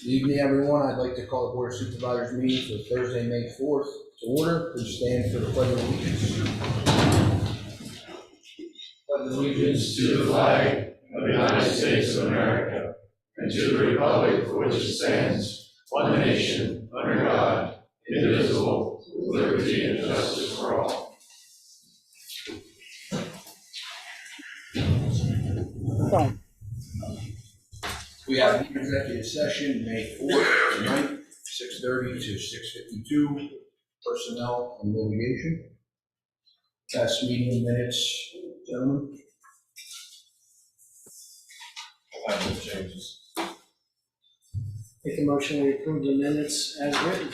Good evening, everyone. I'd like to call the Board of Supervisors meeting for Thursday, May 4th to order. Please stand for the Pledge of Allegiance. Pledge allegiance to the flag of the United States of America and to the republic for which it stands, one nation, under God, indivisible, with liberty and justice for all. We have an executive session May 4th tonight, 6:30 to 6:52, personnel and litigation. Last meeting minutes, gentlemen. I'll have no changes. Make a motion, we approve the minutes as written.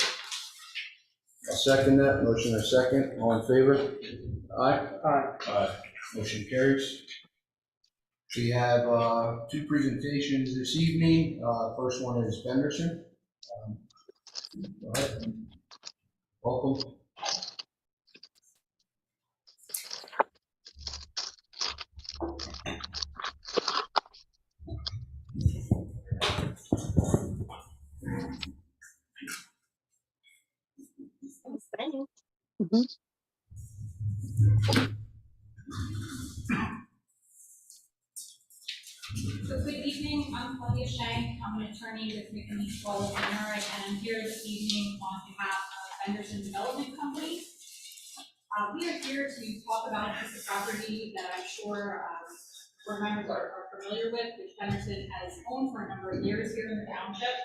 I'll second that. Motion and second. All in favor? Aye. Aye. Motion carries. We have two presentations this evening. First one is Benderson. Go ahead. Welcome. So good evening, I'm Claudia Shank. I'm an attorney with McKinney Scholl and I'm here this evening on behalf of Benderson Development Company. We are here to talk about a piece of property that I'm sure board members are familiar with, which Benderson has owned for a number of years here in the township.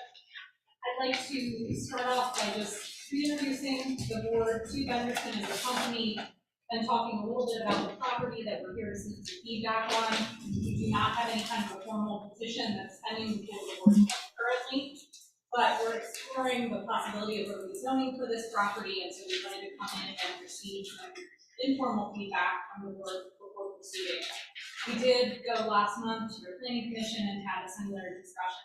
I'd like to start off by just reintroducing the board to Benderson as a company and talking a little bit about the property that we're here to seek some feedback on. We do not have any kind of a formal petition that's pending before the board currently, but we're exploring the possibility of rezoning for this property, and so we wanted to come in and receive some informal feedback from the board before proceeding. We did go last month to your planning commission and had a similar discussion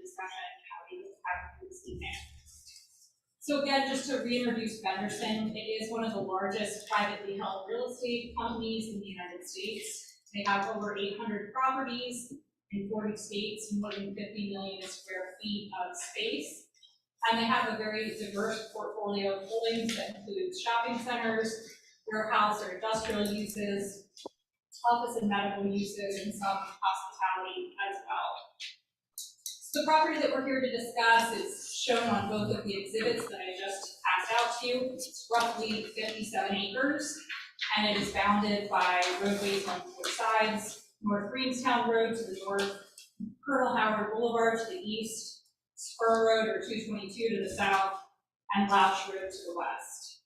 with them, how we have this evening. So again, just to reintroduce Benderson, it is one of the largest privately held real estate companies in the United States. They have over 800 properties in 40 states and more than 50 million square feet of space. And they have a very diverse portfolio of holdings that includes shopping centers, warehouse or industrial uses, office and medical uses, and some hospitality as well. So the property that we're here to discuss is shown on both of the exhibits that I just passed out to you. It's roughly 57 acres, and it is bounded by roadways on 4 sides: North Greenstown Road to the north, Colonel Howard Boulevard to the east, Spur Road or 222 to the south, and Louch Road to the west.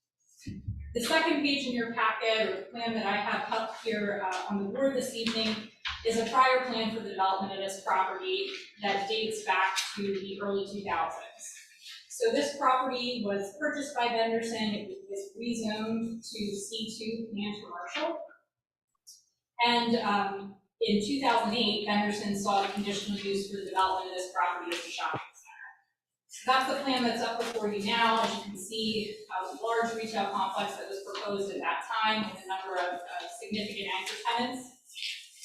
The second page in your packet, or the plan that I have up here on the board this evening, is a prior plan for the development of this property that dates back to the early 2000s. So this property was purchased by Benderson. It was rezoned to C2 planned commercial. And in 2008, Benderson sought conditional use for the development of this property as a shopping center. So that's the plan that's up before you now. As you can see, a large retail complex that was proposed at that time with a number of significant anchor tenants.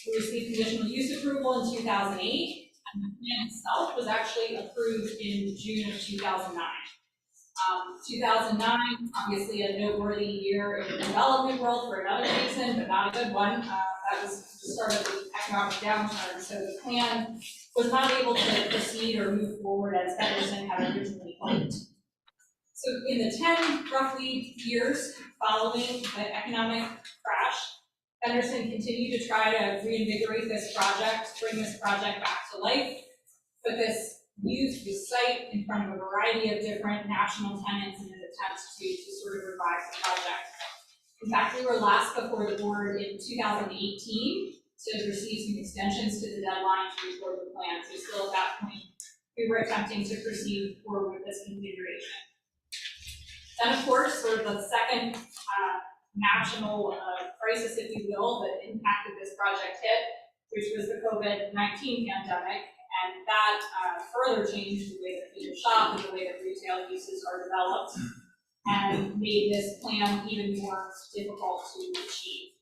We received conditional use approval in 2008, and the plan itself was actually approved in June of 2009. 2009, obviously a noteworthy year in the development world for another reason, but not a good one. That was the start of the economic downturn, so the plan was not able to proceed or move forward as Benderson had originally hoped. So in the 10 roughly years following the economic crash, Benderson continued to try to reinvigorate this project, bring this project back to life, put this site in front of a variety of different national tenants in an attempt to sort of revive the project. In fact, we were last before the board in 2018 to receive some extensions to the deadline to record the plan. So still at that point, we were attempting to proceed forward with this configuration. Then, of course, sort of the second national crisis, if you will, that impacted this project hit, which was the COVID-19 pandemic, and that further changed the way that people shop and the way that retail uses are developed, and made this plan even more difficult to achieve.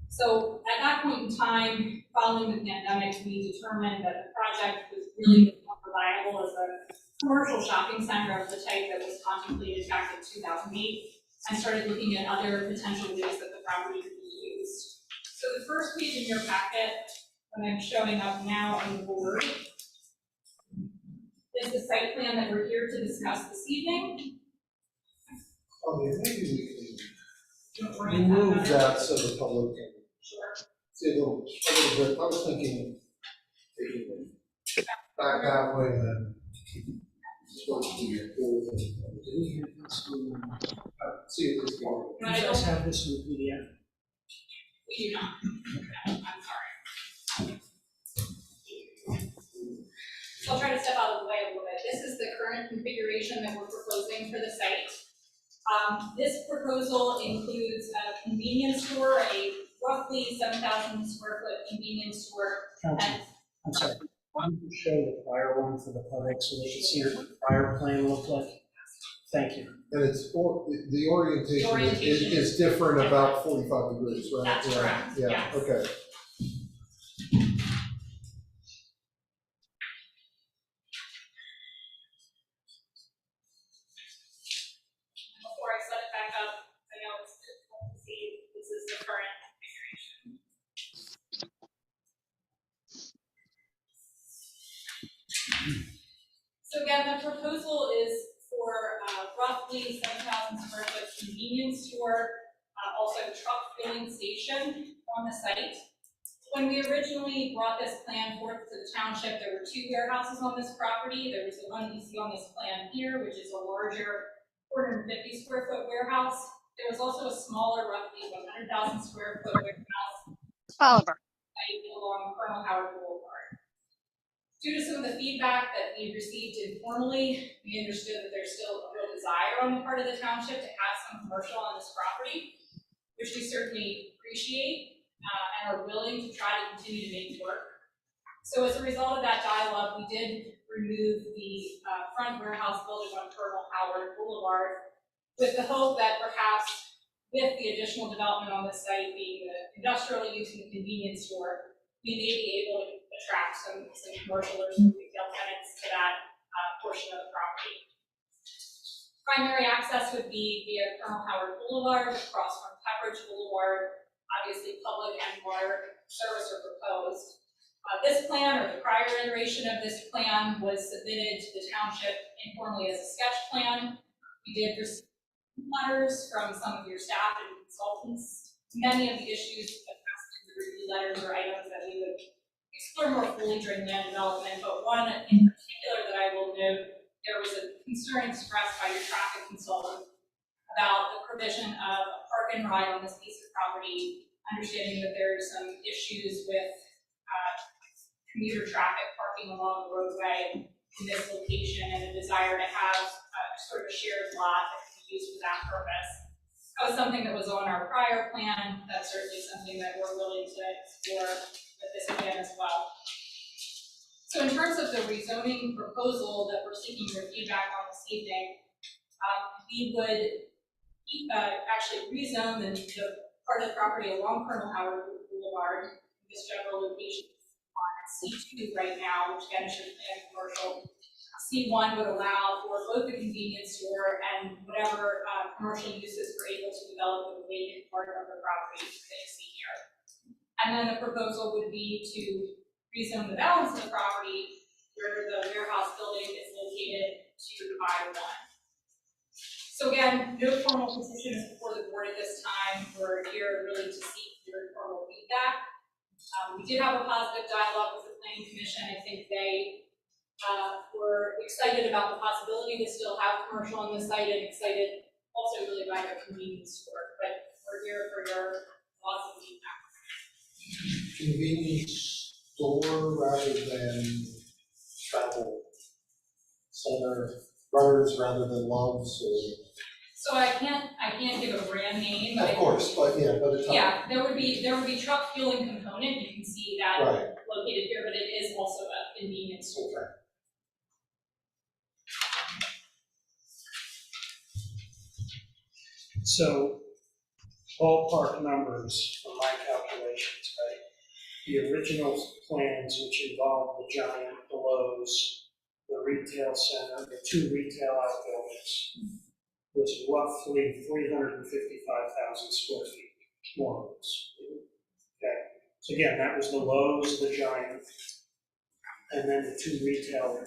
So at that point in time, following the pandemic, we determined that the project was really going to provide viable as a commercial shopping center of the type that was contemplated back in 2008, and started looking at other potential ways that the property could be used. So the first page in your packet, when I'm showing up now on the board, is the site plan that we're here to discuss this evening. Okay, maybe we Don't can worry remove about that so the public can Sure. see a little bit. I was thinking taking it back that way and then. Supposed to be a full thing. Do we have this one? See if this one. Do you guys have this in PDF? We do not. I'm sorry. I'll try to step out of the way a little bit. This is the current configuration that we're proposing for the site. This proposal includes a convenience store, a roughly 7,000 square foot convenience store. Council, I'm sorry. Why don't you show the prior one for the public so they can see what the prior plan looked like? Thank you. And it's, the orientation orientation is different about 45 degrees, right? That's Yeah, correct, Yeah, yes. okay. Before I set it back up, I know it's difficult to see, this is the current configuration. So again, the proposal is for roughly 7,000 square foot convenience store, also truck filling station on the site. When we originally brought this plan forth to the township, there were two warehouses on this property. There was the one you see on this plan here, which is a larger 450 square foot warehouse. There was also a smaller, roughly 100,000 square foot warehouse Oliver. along Colonel Howard Boulevard. Due to some of the feedback that we received informally, we understood that there's still a real desire on the part of the township to have some commercial on this property, which we certainly appreciate and are willing to try to continue to make work. So as a result of that dialogue, we did remove the front warehouse building on Colonel Howard Boulevard with the hope that perhaps with the additional development on this site being the industrial use and the convenience store, we may be able to attract some commercial or some retail tenants to that portion of the property. Primary access would be via Colonel Howard Boulevard, across from Pepperidge Boulevard. Obviously, public and water service are proposed. This plan, or the prior iteration of this plan, was submitted to the township informally as a sketch plan. We did receive letters from some of your staff and consultants. Many of the issues addressed in the review letters are items that we would explore more fully during land development, but one in particular that I will note, there was a concern expressed by your traffic consultant about the provision of a park and ride on this piece of property, understanding that there are some issues with commuter traffic parking along the roadway in this location, and a desire to have sort of a shared lot that can be used for that purpose. That was something that was on our prior plan. That's certainly something that we're willing to explore with this again as well. So in terms of the rezoning proposal that we're seeking your feedback on this evening, we would actually rezone the part of the property along Colonel Howard Boulevard, this general location on C2 right now, which again should plan commercial. C1 would allow for both the convenience store and whatever commercial uses we're able to develop with the vacant part of the property that you see here. And then the proposal would be to rezone the balance of the property where the warehouse building is located to I-1. So again, no formal position is before the board at this time. We're here really to seek your formal feedback. We did have a positive dialogue with the Planning Commission. I think they were excited about the possibility to still have commercial on the site, and excited also really by the convenience store. But we're here for your thoughts and feedback. Convenience store rather than travel center, brothers rather than Loves or. So I can't give a brand name. But Of course, but yeah, but it's. yeah, there would be truck fueling component. You can see that Right. located here, but it is also a convenience store. So ballpark numbers from my calculations, right? The original plans, which involved the giant Lowe's the retail center, the two retail outbuildings, was roughly 355,000 square feet, more or less. Okay, so again, that was the Lowe's, the Giant, and then the two retail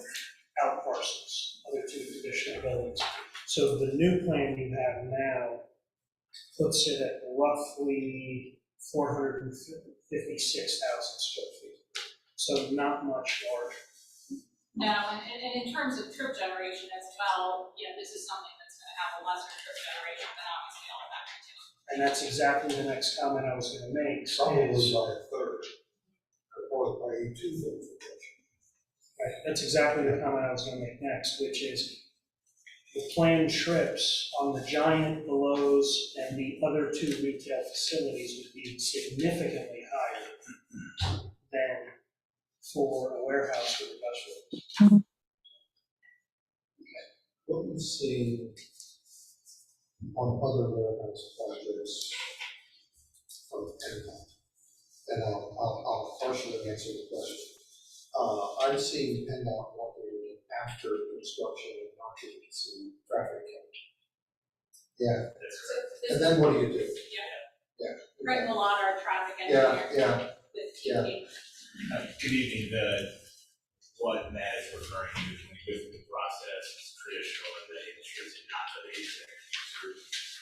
out parcels, other two additional buildings. So the new plan you have now puts it at roughly 456,000 square feet. So not much larger. No, and in terms of trip generation as well, this is something that's gonna have a lesser trip generation than obviously all of that retail. And that's exactly the next comment I was gonna make. Probably is- by a third, or by 2/3. Right, that's exactly the comment I was gonna make next, which is the planned trips on the Giant, the Lowe's, and the other two retail facilities would be significantly higher than for a warehouse or industrial. What do you see on other warehouse projects from PennDOT? And I'll partially answer the question. I've seen PennDOT working after construction and occupancy traffic count. Yeah, and then what do you do? Yeah. Right, a lot of our traffic Yeah, engineer. yeah, With yeah. TP. Good evening, what Matt is referring to, when we go through the process, it's traditional in the industry to not the exact user.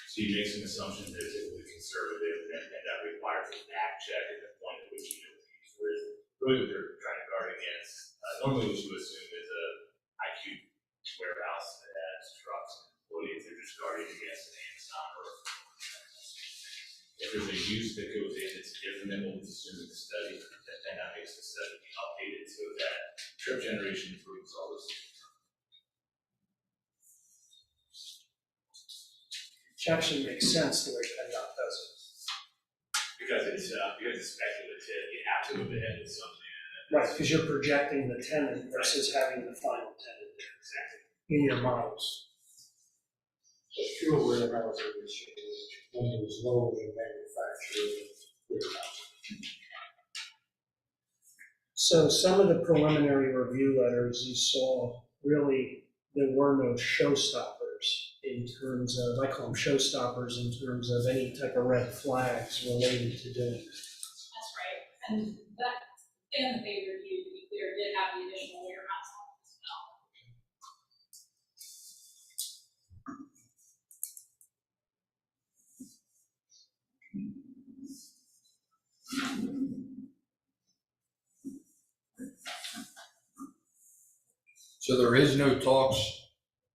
So you make some assumptions that are typically conservative, and that requires a back check at the point at which you know the user is. Really what they're trying to guard against, normally what you assume is a IQ warehouse that has trucks and employees, they're just guarding against an Amazon or a if there's a use that goes in that's different than what was assumed in the study, then that makes the study be updated so that trip generation improves all those things. Which actually makes sense the way PennDOT does it. Because it's speculative, you have to move ahead with something. Right, because you're projecting the tenant versus having the final tenant there. Exactly. In your models. The pure warehouse industry is one of those low manufacturing warehouses. So some of the preliminary review letters you saw, really, there were no showstoppers in terms of, I call them showstoppers in terms of any type of red flags related to doing this. That's right, and that, and they reviewed, to be clear, did have the additional warehouse on it as well. So there is no talks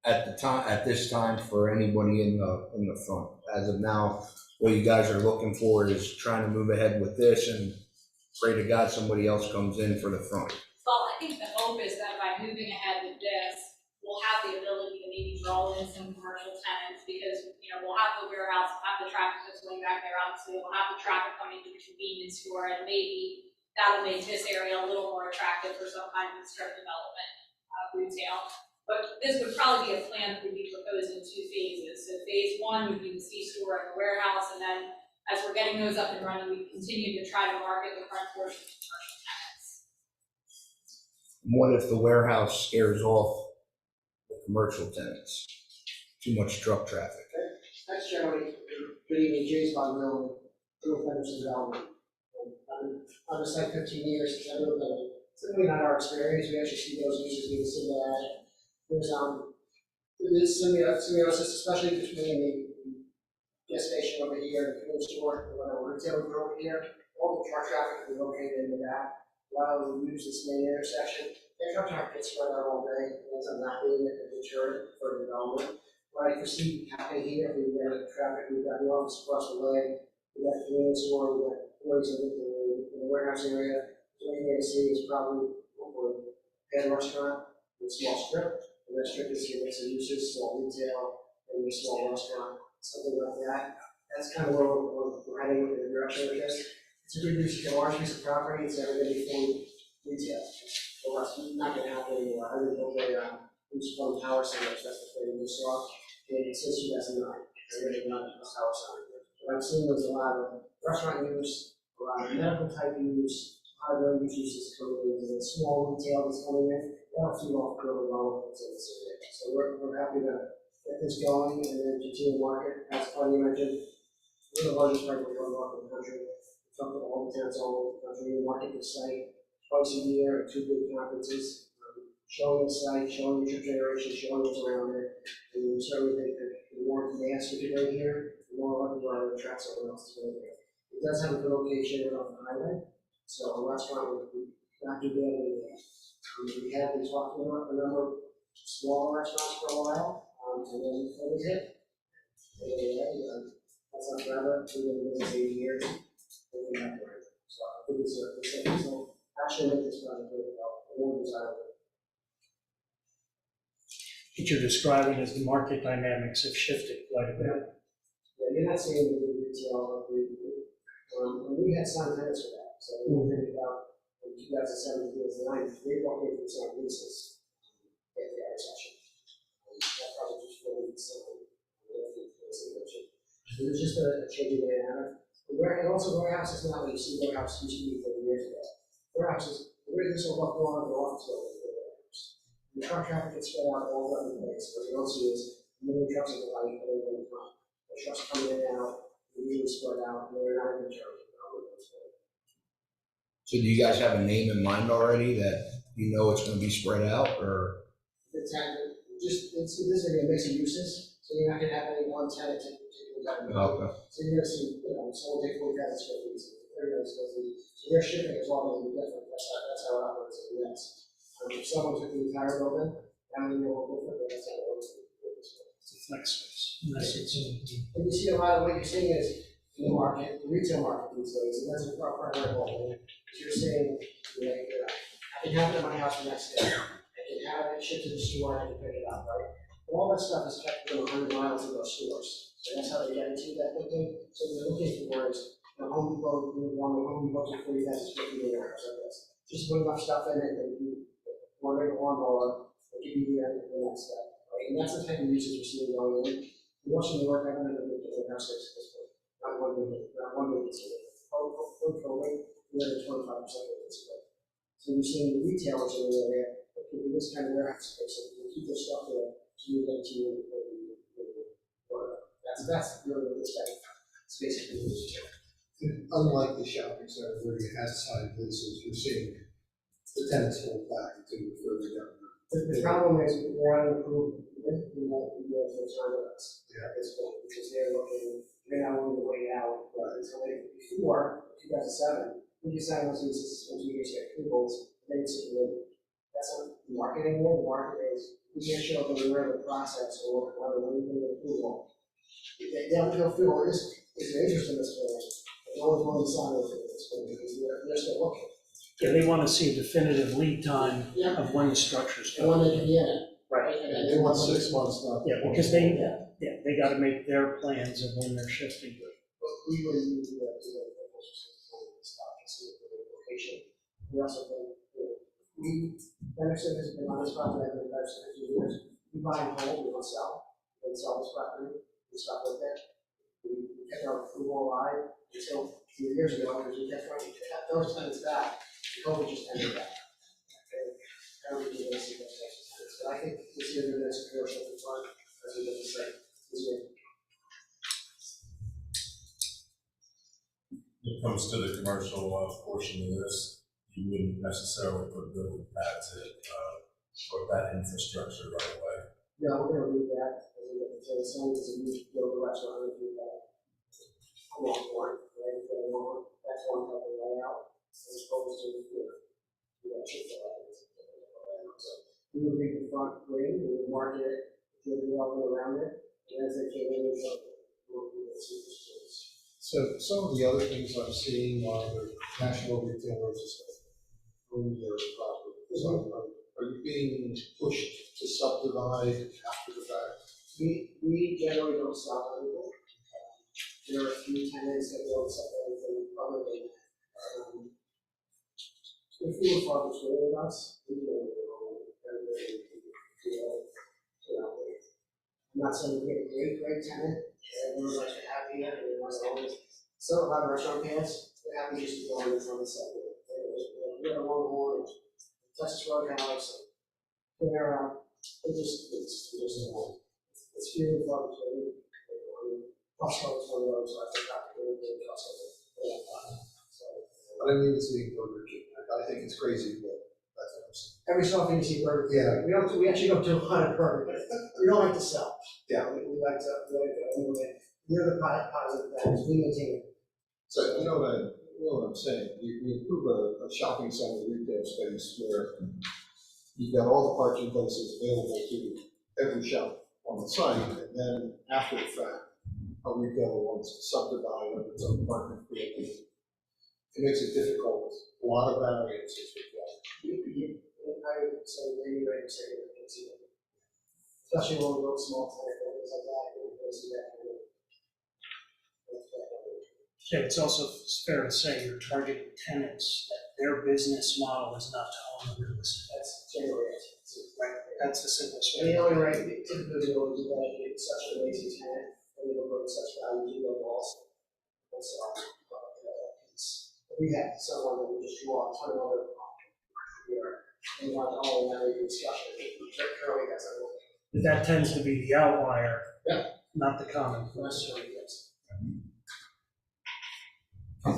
at this time for anybody in the front. As of now, what you guys are looking for is trying to move ahead with this and pray to God somebody else comes in for the front. Well, I think the hope is that by moving ahead with this, we'll have the ability to maybe draw in some commercial tenants, because, we'll have the warehouse, we'll have the traffic that's going back there, obviously, we'll have the traffic coming to the convenience store, and maybe that'll make this area a little more attractive for some kind of strip development, retail. But this would probably be a plan that would be proposed in two phases. So phase one would be the C-store and the warehouse, and then as we're getting those up and running, we continue to try to market the front portion to commercial tenants. What if the warehouse scares off the commercial tenants? Too much truck traffic. That's generally, good evening, James Bondrell, Grove Henderson Development. I've been on the site 15 years, since I moved in. Typically not our experience, we actually see those users being similar. There's symbiosis, especially between the gas station over here, the fuel store, and whatever retail over here. All the truck traffic is located in the back. While we use this main intersection, the truck traffic gets spread out all day, and ends up not being a deterrent for development. What I foresee happening here, if we have traffic, we've got the office across the way, we got the convenience store, we got employees in the warehouse area. So what you're gonna see is probably a head restaurant with a small strip. The restaurant is a mix of uses, small retail, maybe a small restaurant, something like that. That's kind of where we're heading in the direction of this. It's a good use, it's a large piece of property, it's never gonna be fully retail. So that's not gonna happen anymore. I would build a use from power centers, that's the thing you saw. And since 2009, it's really not a power center. What I'm seeing is a lot of restaurant use, a lot of medical type use, a lot of those uses coming in, and small retail is coming in. that'll feed off really well with the city. So we're happy to get this going and then continue to market. As Tony mentioned, we're the largest rental program in the country. We talk to all the towns all over the country. We market the site twice a year at 2 big conferences, showing the site, showing the generation, showing what's around it. And we certainly think that the more mass we can bring here, the more likely we are to attract someone else to go there. It does have a good location right off the highway, so a restaurant would not do bad anyway. We have been talking about a number of small restaurants for a while, and then we fully hit. And that's not forever, we're going to 8 years, and we have to rent. So I think it's a thing. So actually make this project really well, more desirable. What you're describing as the market dynamics have shifted quite a bit. Yeah, you're not seeing the retail, and we had signed tenants for that, so we were thinking about in 2007 to 2009, they walked in for some leases at the intersection. That project was really simple. So there's just a changing dynamic. And also warehouses now, you see warehouses used to be 30 years ago. Warehouses, the way this will look on the office building for warehouse. The truck traffic gets spread out all over the place. What you don't see is many trucks at the light, and then the trucks coming in and out, they're really spread out, and they're not in the church. So do you guys have a name in mind already that you know it's gonna be spread out, or? The tenant, just, this is gonna be a mix of uses, so you're not gonna have any one tenant to do. Okay. So you're gonna see, someone take 40,000 square feet, 30,000 square feet, so their shipping is all gonna be different, that's how it operates at the next. If someone took the entire building, that would be a little different, but that's how it works. It's a flex space. Unless it's And you see a lot of what you're seeing is in the market, the retail market these days, and that's a primary goal. You're saying, I can have it at my house the next day, I can have it shipped to the store, I can pick it up, right? And all that stuff is kept within 100 miles of those stores. So that's how they get into that thinking. So they're looking for is, Home Depot, Home Depot for 40,000 square feet in your house, like this. Just put enough stuff in it that you want to go on or give you the next step, right? And that's the type of usage we're seeing going in. We also New York haven't been able to get house space at this point. Not one vacancy. COVID, we're at 25% vacancy rate. So you're seeing the retailers in the area that can do this kind of warehouse space and keep their stuff there to move into that's really what this space is being used to. Unlike the shopping center where you had signed leases, you're seeing the tenants hold back to further down. The problem is we want to improve, we won't be able to return to us Yeah. at this point because they're not willing to wait out. Until before 2007, we decided those leases when we used to get approvals, then it's that's not the marketing anymore. The market is we can't show them where the process or whether we're getting approval. They'll feel there's an interest in this plan, but no one's willing to sign it at this point because they're still looking. Yeah, they want to see a definitive lead time Yeah. of when the structure's And when done. they can get it. Right. And They want 6 months now. Yeah, because they got to make their plans of when they're shifting. But we would use the stock and see the location. We also think, Anderson has been on this property, I've been there for 50 years. We buy a home, we don't sell. We don't sell this property, we stop with that. We kept our approval alive until 2 years ago, because we kept trying to get those tenants back. COVID just ended that. I don't think you're going to see those types of tenants, but I think this year they're going to commercial in front, as we just said, this year. When it comes to the commercial portion of this, you wouldn't necessarily put building pads in, or that infrastructure right away. Yeah, we're gonna leave that, as we get to the same, as we build the restaurant, we're gonna do that. Along one, right, that's one type of layout, as opposed to, that Chick-fil-A. So, we would make the front green, we would market it, do the development around it, and as they came in, we'll do the super stores. So some of the other things I'm seeing are the national retailers own their property. So are you being pushed to subdivide after the fact? We generally don't sell anything. There are a few tenants that will sell anything publicly. If we were farmers with us, we don't know everybody, I'm not saying we get a great tenant, and everyone's like happy, and everyone's always, so a lot of restaurant fans, they're happy just to go on and from the side. We have a long horn, Texas Roadhouse, it's few and far between. Costco is one of those, I think, I can really Costco. So, I didn't mean to say Burger King. I think it's crazy, but that's what I'm saying. every so often you see Burger King. Yeah. We actually don't do a lot of Burger King. We don't like to sell. Yeah. We like to, we're the positive things, we maintain it. So, you know what I'm saying? You improve a shopping center retail space where you've got all the parking places available to every shop on the site, and then after the fact, a retailer wants to subdivide of its own parking creativity. It makes it difficult, a lot of variances with that. I would say maybe right to say that it's even. Especially when we go small tenant buildings like that, we go see that. Okay, it's also fair to say you're targeting tenants that their business model is not to own the real estate. That's generally it. Right, that's the simplest And way. the only right, typically we always do that, if it's such a lazy tenant, and we don't bring such value to the walls. And so, we had someone that would just draw a ton of other here, and want to all have a discussion, currently that's a. But that tends to be the outlier. Yeah. Not the common. Necessarily, yes. I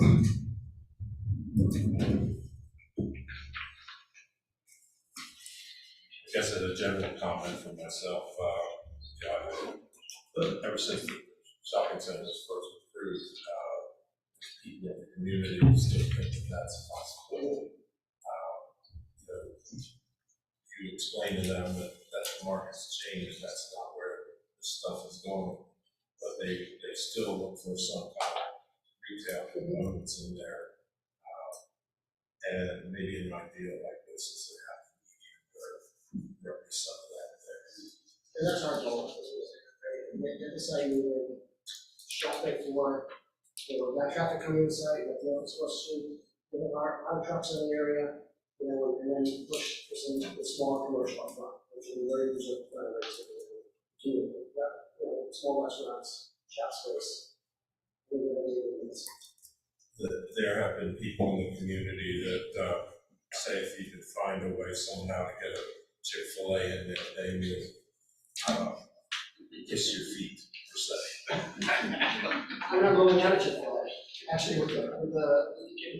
guess as a general comment for myself, ever since the shopping center was first approved, people in the community still think that that's a possibility. You explain to them that the market's changed, that's not where the stuff is going, but they still look for some kind of retail components in there. And maybe an idea like this is to have there be some of that there. And that's our goal, right? Get the site moving, shopping for, that traffic coming inside, that they're supposed to, our trucks in the area, and then push for some small commercial up front, which is very user friendly to small restaurants, shop space. There have been people in the community that say if you could find a way somehow to get a Chick-fil-A in there, they will kiss your feet, per se. We're not rolling out a Chick-fil-A. Actually, with the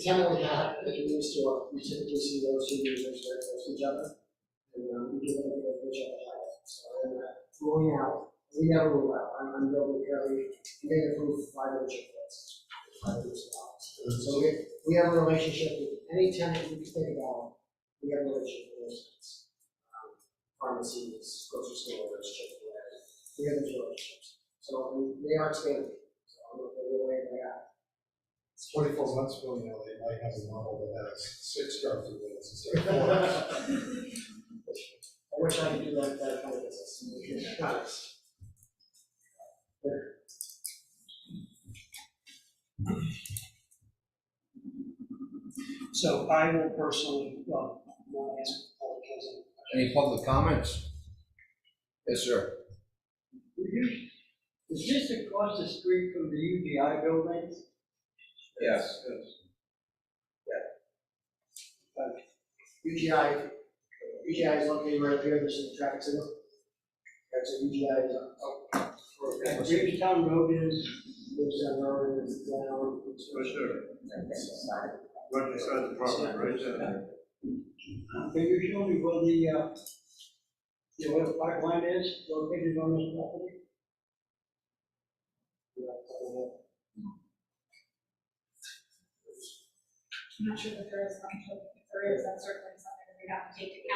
tenant we have at the convenience store, we typically see those two users very close to each other. And we give them a each other help. So rolling out, we never rule out. I'm building currently, made approved 5 Chick-fil-A's. 5 years ago. So we have a relationship with any tenant you can think about. We have a relationship with those pharmacies, grocery stores, Chick-fil-A. We have those relationships. So they are expanding. So I'm not going to go away by that. It's 24 months from now, they might have a model that has 6 drive-through lanes instead of 4. I wish I could do that kind of business. Nice. So I will personally, want to ask public counsel. Any public comments? Yes, sir. Is this across the street from the UGI building? Yes. UGI is located right here, this is the traffic signal. Right, so UGI is up. And Bridgetown Road is, Bridgetown Road is down. Right there. Right beside the property, right there. can you show me where the pipeline is located on this property? I'm not sure that there is, if there is, that's certainly something that we have to take into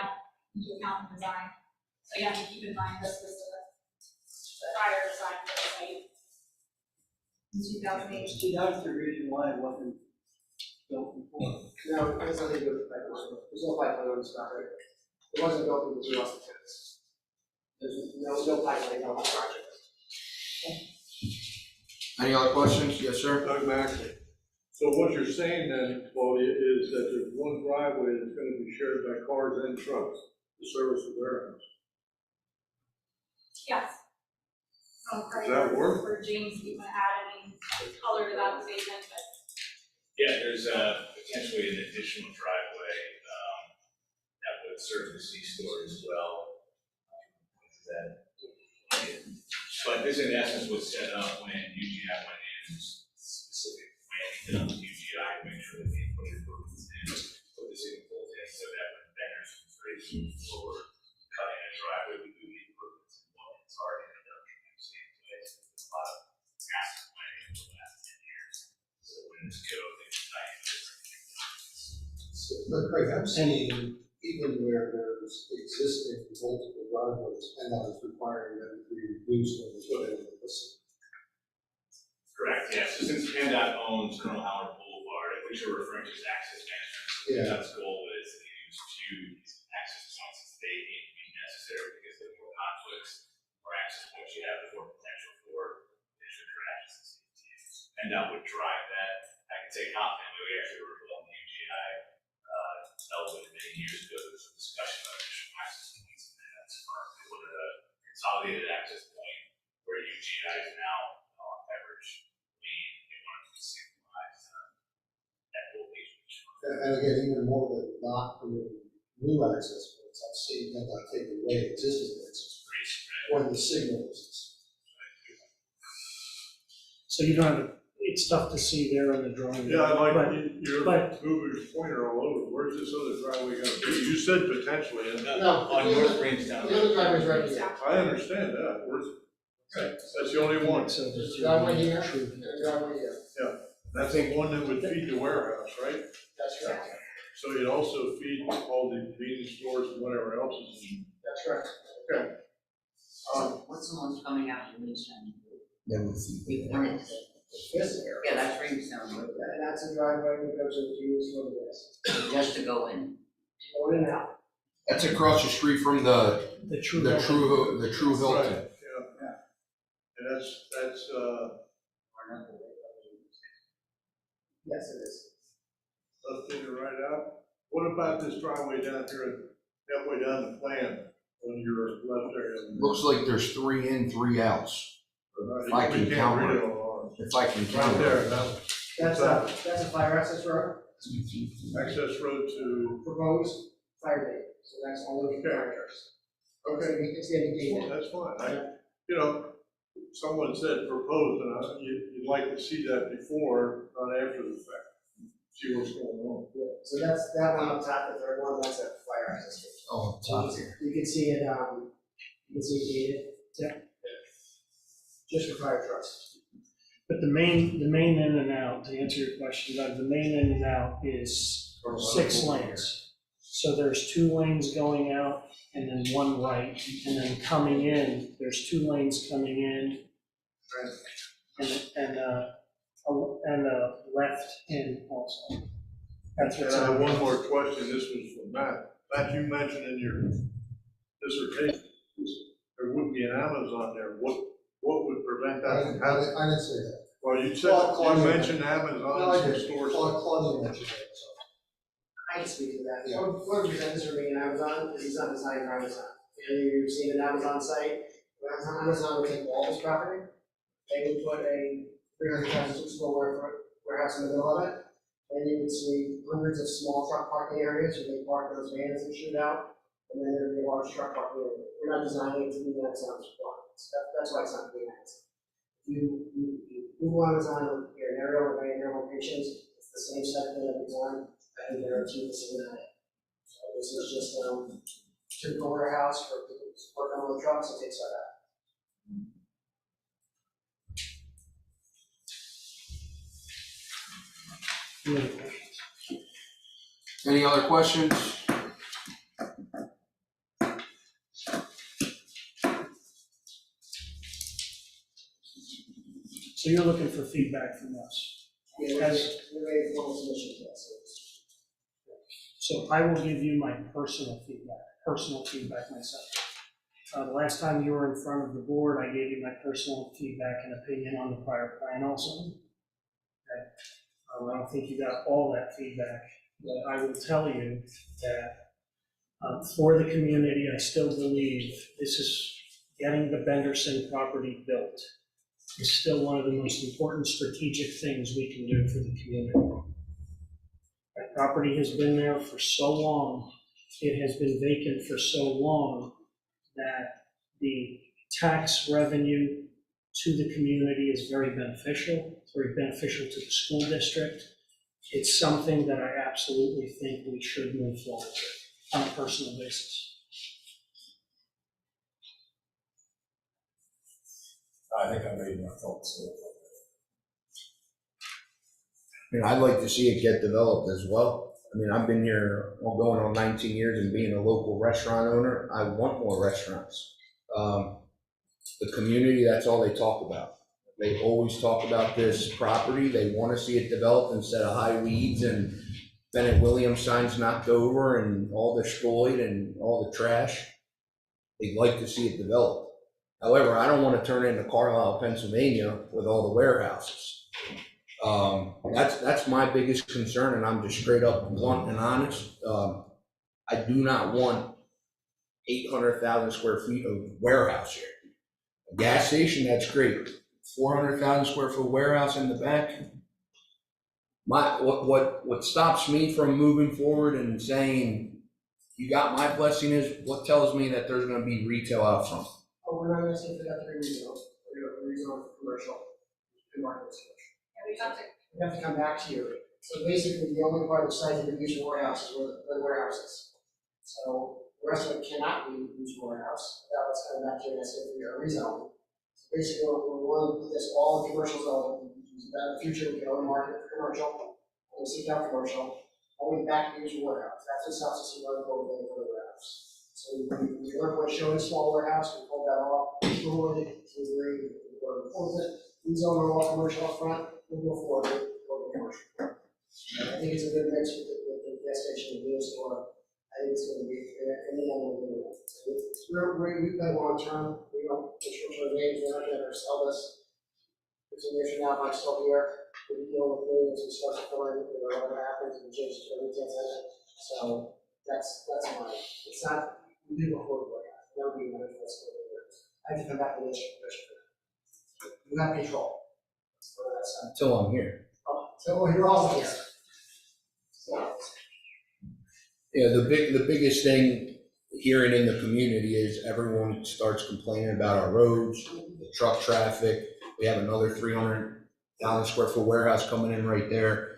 account in design. So again, keep in mind this was the prior design for the site in 2008. See, that's the reason why it wasn't built before. No, there's nothing to do with the pipeline. There's no pipeline on this property. It wasn't built because we lost the tenants. There's no pipeline on this project. Any other questions? Yes, sir. Doug Maxey. So what you're saying then, Claudia, is that there's one driveway that's gonna be shared by cars and trucks to service the warehouse. Yes. Does that work? For James, do you want to add any color to that statement? But Yeah, there's potentially an additional driveway that would certain C-store as well. But this in essence was set up when UGI went in, specific planning done with UGI to make sure that they put improvements in, put the city goals in, so that when vendors can raise for cutting a driveway, we do the improvements and what it's already been done in the same place. There's a lot of massive planning over the last 10 years. So when this code, they decide different. But Craig, I'm seeing even where there's existing multiple driveways, and that is requiring them to be reduced when they put it in the facility. Correct, yes. So since PennDOT owns Colonel Howard Boulevard, which you're referring to as access management, so Yeah. PennDOT's goal is to use two access points as they need to be necessary because the more conflicts or access points you have, the more potential for district crashes. PennDOT would drive that. I can say confidently, we actually were involved in UGI development many years ago. There was a discussion about additional access points, and that's firmly what a consolidated access point where UGI is now on average. They want to synchronize that location. And again, even more than not permitting new access points, I've seen them not take away existing access points when the signal exists. So you don't have, it's tough to see there in the drawing. Yeah, I But- like, you're but- moving your pointer all over. Where's this other driveway gonna be? You said potentially, and No, On North Rangestown. the other driveway's right here. I understand that. That's the only one. So There's there's a driveway here, true. and a driveway here. That's the one that would feed the warehouse, right? That's correct. So you'd also feed all the convenience stores and whatever else is in. That's correct. What's the one coming out of Greenstone? Then we'll see. We wanted to, Yes, yeah, that's Greenstone, and that's a driveway that goes into use for this. just to go in. Going in and out. That's across the street from the The the True Hilton. Right, yeah. And that's, Yes, it is. left in and right out. What about this driveway down here, halfway down the plan on your left area? Looks like there's 3 in, 3 outs. If I can We can't count read it. it on ours. If I can Right count there, it. That's a fire access road, access road to, proposed fire gate, so that's only for fire trucks. okay, It's indicated. that's fine. Someone said proposed, and you'd like to see that before, not after the fact. See what's going on. So that's, that one up top, the third one, that's a fire access gate. Oh, top here. You can see it, you can see it gated. Yeah. Just for fire trucks. But the main in and out, to answer your question, Doug, the main in and out is 6 lanes. So there's 2 lanes going out and then 1 right, and then coming in, there's 2 lanes coming in. And a left in also. That's And what's I have on one more question, this was from Matt. Matt, you mentioned in your dissertation, there would be an Amazon there. What would prevent that from happening? I didn't say that. Well, you said, Claudia- you mentioned No, Amazon I and did. some stores. Claudia mentioned that, so. I can speak to that. Yeah. Whoever presents this for being Amazon, is he's not designing for Amazon. And you've seen an Amazon site, where Amazon would take all this property, they would put a 300,000 square foot warehouse in the middle of it, and you would see hundreds of small truck parking areas, where they park those vans and shoot out, and then there'd be a large truck parking area. We're not designing it to be Amazon's requirements. That's why it's not being Amazon. You want Amazon with your aerial and aerial locations, it's the same set that every time. I think there are 2 missing in that. So this is just, typical warehouse for people to work on the trucks and things like that. Any other questions? So you're looking for feedback from us. Yeah, we made formal submissions, yes. So I will give you my personal feedback myself. The last time you were in front of the board, I gave you my personal feedback and opinion on the prior plan also. Okay. I don't think you got all that feedback, but I will tell you that for the community, I still believe this is getting the Benderson property built is still one of the most important strategic things we can do for the community. That property has been there for so long, it has been vacant for so long that the tax revenue to the community is very beneficial. It's very beneficial to the school district. It's something that I absolutely think we should move forward with on a personal basis. I think I made my thoughts. I mean, I'd like to see it get developed as well. I mean, I've been here, well, going on 19 years and being a local restaurant owner, I want more restaurants. The community, that's all they talk about. They always talk about this property. They want to see it developed instead of high weeds and Bennett Williams signs knocked over and all destroyed and all the trash. They'd like to see it developed. However, I don't want to turn into Carlisle, Pennsylvania with all the warehouses. That's my biggest concern, and I'm just straight up blunt and honest. I do not want 800,000 square feet of warehouse here. A gas station, that's great. 400,000 square foot warehouse in the back. What stops me from moving forward and saying, you got my blessing is what tells me that there's going to be retail out front. Oh, we're not gonna say for that to be rezoned, we're gonna rezone for commercial, to market as commercial. We have to come back to you. So basically, the only part of the site that can use warehouses were the warehouses. So the rest of it cannot be used for warehouse, that was coming back to you and said we are rezoned. So basically, we want to put this all in commercial zone, so that in the future we can only market for commercial, and we seek out commercial, only back to use warehouse, that's what stops us from running over for the warehouse. So we weren't going to show a small warehouse, we pulled that off, we agree, we're pulled it, rezone all commercial up front, we'll go forward with commercial. I think it's a good mix with the gas station and the store. I think it's going to be, in the end, we've been long term, we don't, short-term games, we're not going to sell this. 15 years from now, if I'm still here, we deal with things, we start to fill in, whatever happens, we change the retail center. So that's my, it's not, we do before the workout, that would be another first I have to come back to the issue. You have control. Until I'm here. So you're all here. So. Yeah, the biggest thing hearing in the community is everyone starts complaining about our roads, the truck traffic. We have another 300,000 square foot warehouse coming in right there.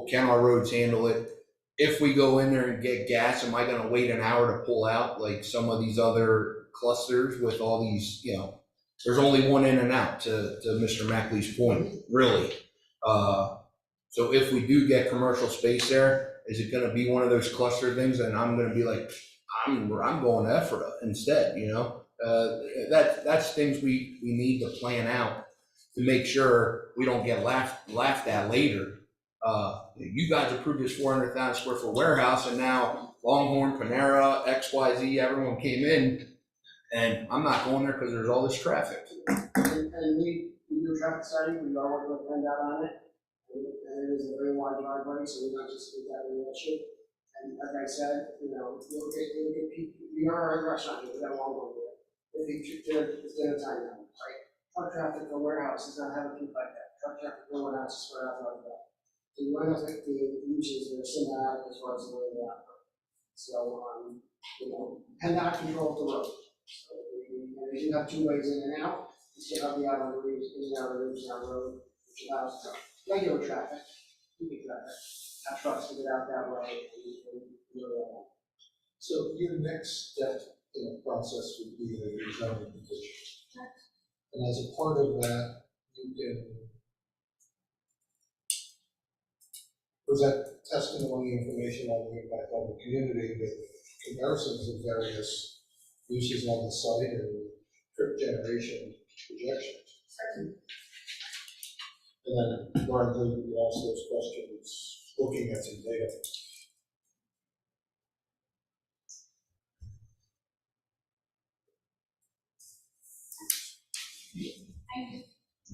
Can our roads handle it? If we go in there and get gas, am I gonna wait an hour to pull out like some of these other clusters with all these, there's only one in and out to Mr. Mackley's point, really. So if we do get commercial space there, is it gonna be one of those cluster things and I'm gonna be like, I'm going to Ephrata instead, that's things we need to plan out to make sure we don't get laughed at later. You guys approved this 400,000 square foot warehouse and now Longhorn, Panera, XYZ, everyone came in and I'm not going there because there's all this traffic. And we do traffic study, we are working with PennDOT on it. And it is a very wide driveway, so we're not just with that an issue. And like I said, we look at people, we are a restaurant, we got a long way there. It's dinner time now, right? Truck traffic for warehouse is not having people like that. Truck traffic for warehouse is spread out like that. So you want to look at the uses that are similar as far as the way they operate. So, PennDOT controls the road. So we do have two ways in and out. You still have the outer roads, in and outer roads, our road, which allows regular traffic, have trucks to get out that way. So your next step in the process would be the rezoning petition. And as a part of that, you can present testimony information on the impact on the community with comparisons of various uses on the site and trip generation projections. And then largely you can ask those questions looking at some data.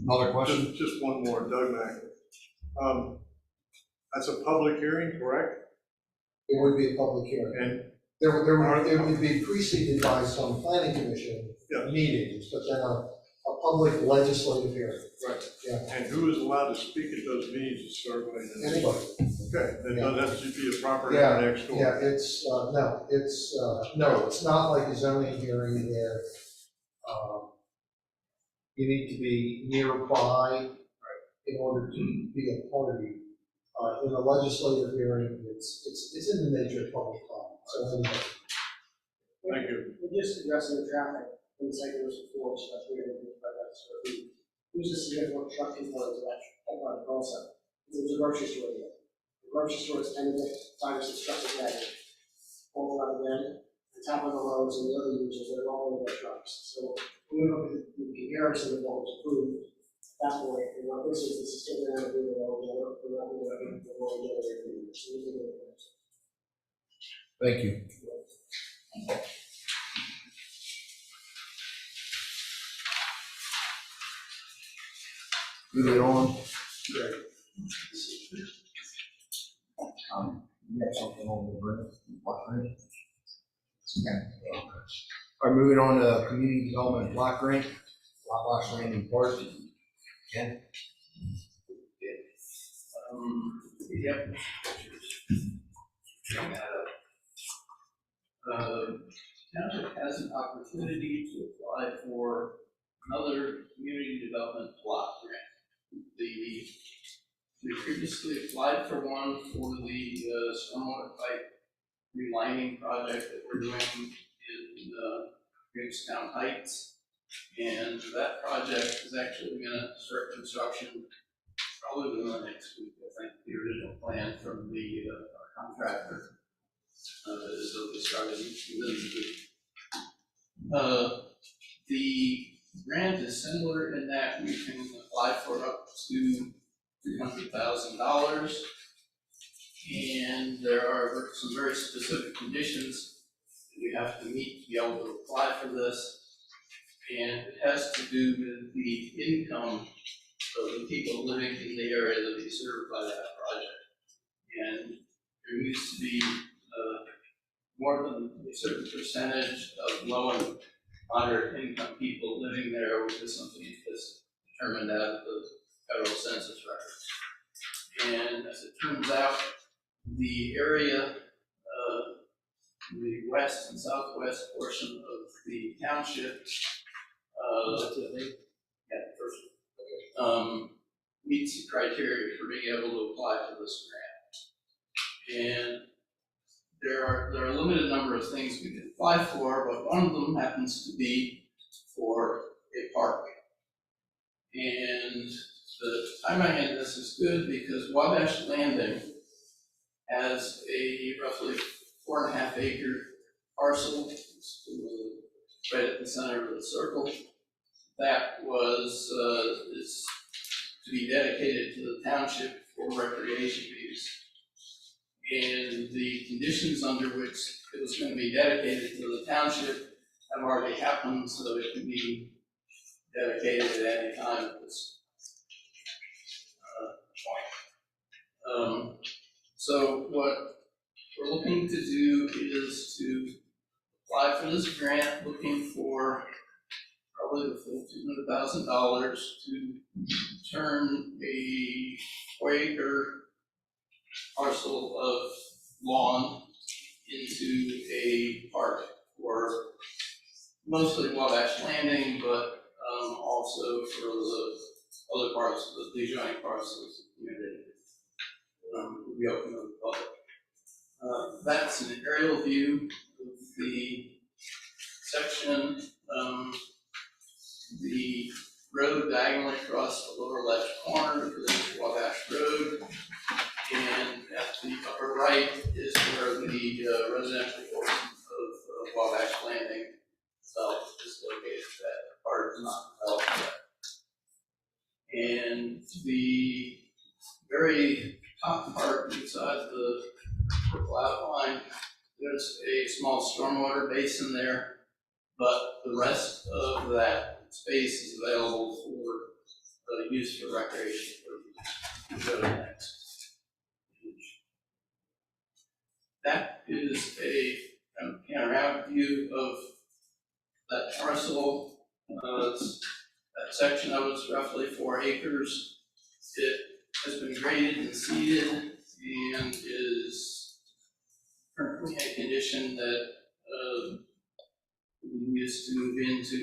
Another question? Just one more, Doug Mack. That's a public hearing, correct? It would be a public hearing. And There would be preceded by some planning commission Yeah. meetings, but then a public legislative hearing. Right. Yeah. And who is allowed to speak at those meetings historically? Anybody. Okay, then Yeah. that should be a property Yeah, next door. Yeah, no, it's not like a zoning hearing where, you need to be nearby in order to be a party. In a legislative hearing, it's in the nature of public comment, so anyway. Thank you. We're just addressing the traffic, in the second was before, so that's where it is, but that's where we, there's a significant truck component to that, part of the concept. There's a grocery store there. The grocery store is 10 to 5 or 6 trucks a day, all around the end, the top of the roads and the other users, they're all in their trucks. So we look at the comparison of what was approved at that point, and what this is still going to do the road, we're not going to the road generator. So we can do it. Thank you. Moving on. You got something on the brand? All right, moving on to community development block grant, Wabash Landing Park. Ken? Yep. Township has an opportunity to apply for another community development block grant. We previously applied for one for the stormwater pipe relining project that we're doing in Jamestown Heights. And that project is actually gonna start construction probably within the next week. I think the original plan from the contractor is that we started within the week. The grant is similar in that we can apply for up to $300,000, and there are some very specific conditions that we have to meet to be able to apply for this. And it has to do with the income of the people living in the area that be served by that project. And there needs to be more than a certain percentage of low and moderate income people living there, which is something that's determined out of the federal census records. And as it turns out, the area, the west and southwest portion of the township, meets the criteria for being able to apply for this grant. And there are a limited number of things we can apply for, but one of them happens to be for a park. And the timing in this is good because Wabash Landing has a roughly 4.5 acre parcel right at the center of the circle that is to be dedicated to the township for recreation use. And the conditions under which it was going to be dedicated to the township have already happened, so it can be dedicated at any time at this point. So what we're looking to do is to apply for this grant, looking for probably the full $200,000 to turn a 4-acre parcel of lawn into a park for mostly Wabash Landing, but also for the other parts of the adjoining parts of the community. Will be open to the public. That's an aerial view of the section. The road diagonally across the lower left corner is Wabash Road, and at the upper right is where the residential portion of Wabash Landing itself is located. That part is not developed yet. And the very top part inside the purple outline, there's a small stormwater basin there, but the rest of that space is available for use for recreation purposes. Go to the next image. That is a panoramic view of that parcel. It's That section of it's roughly 4 acres. It has been graded and seeded and is currently in a condition that we used to move into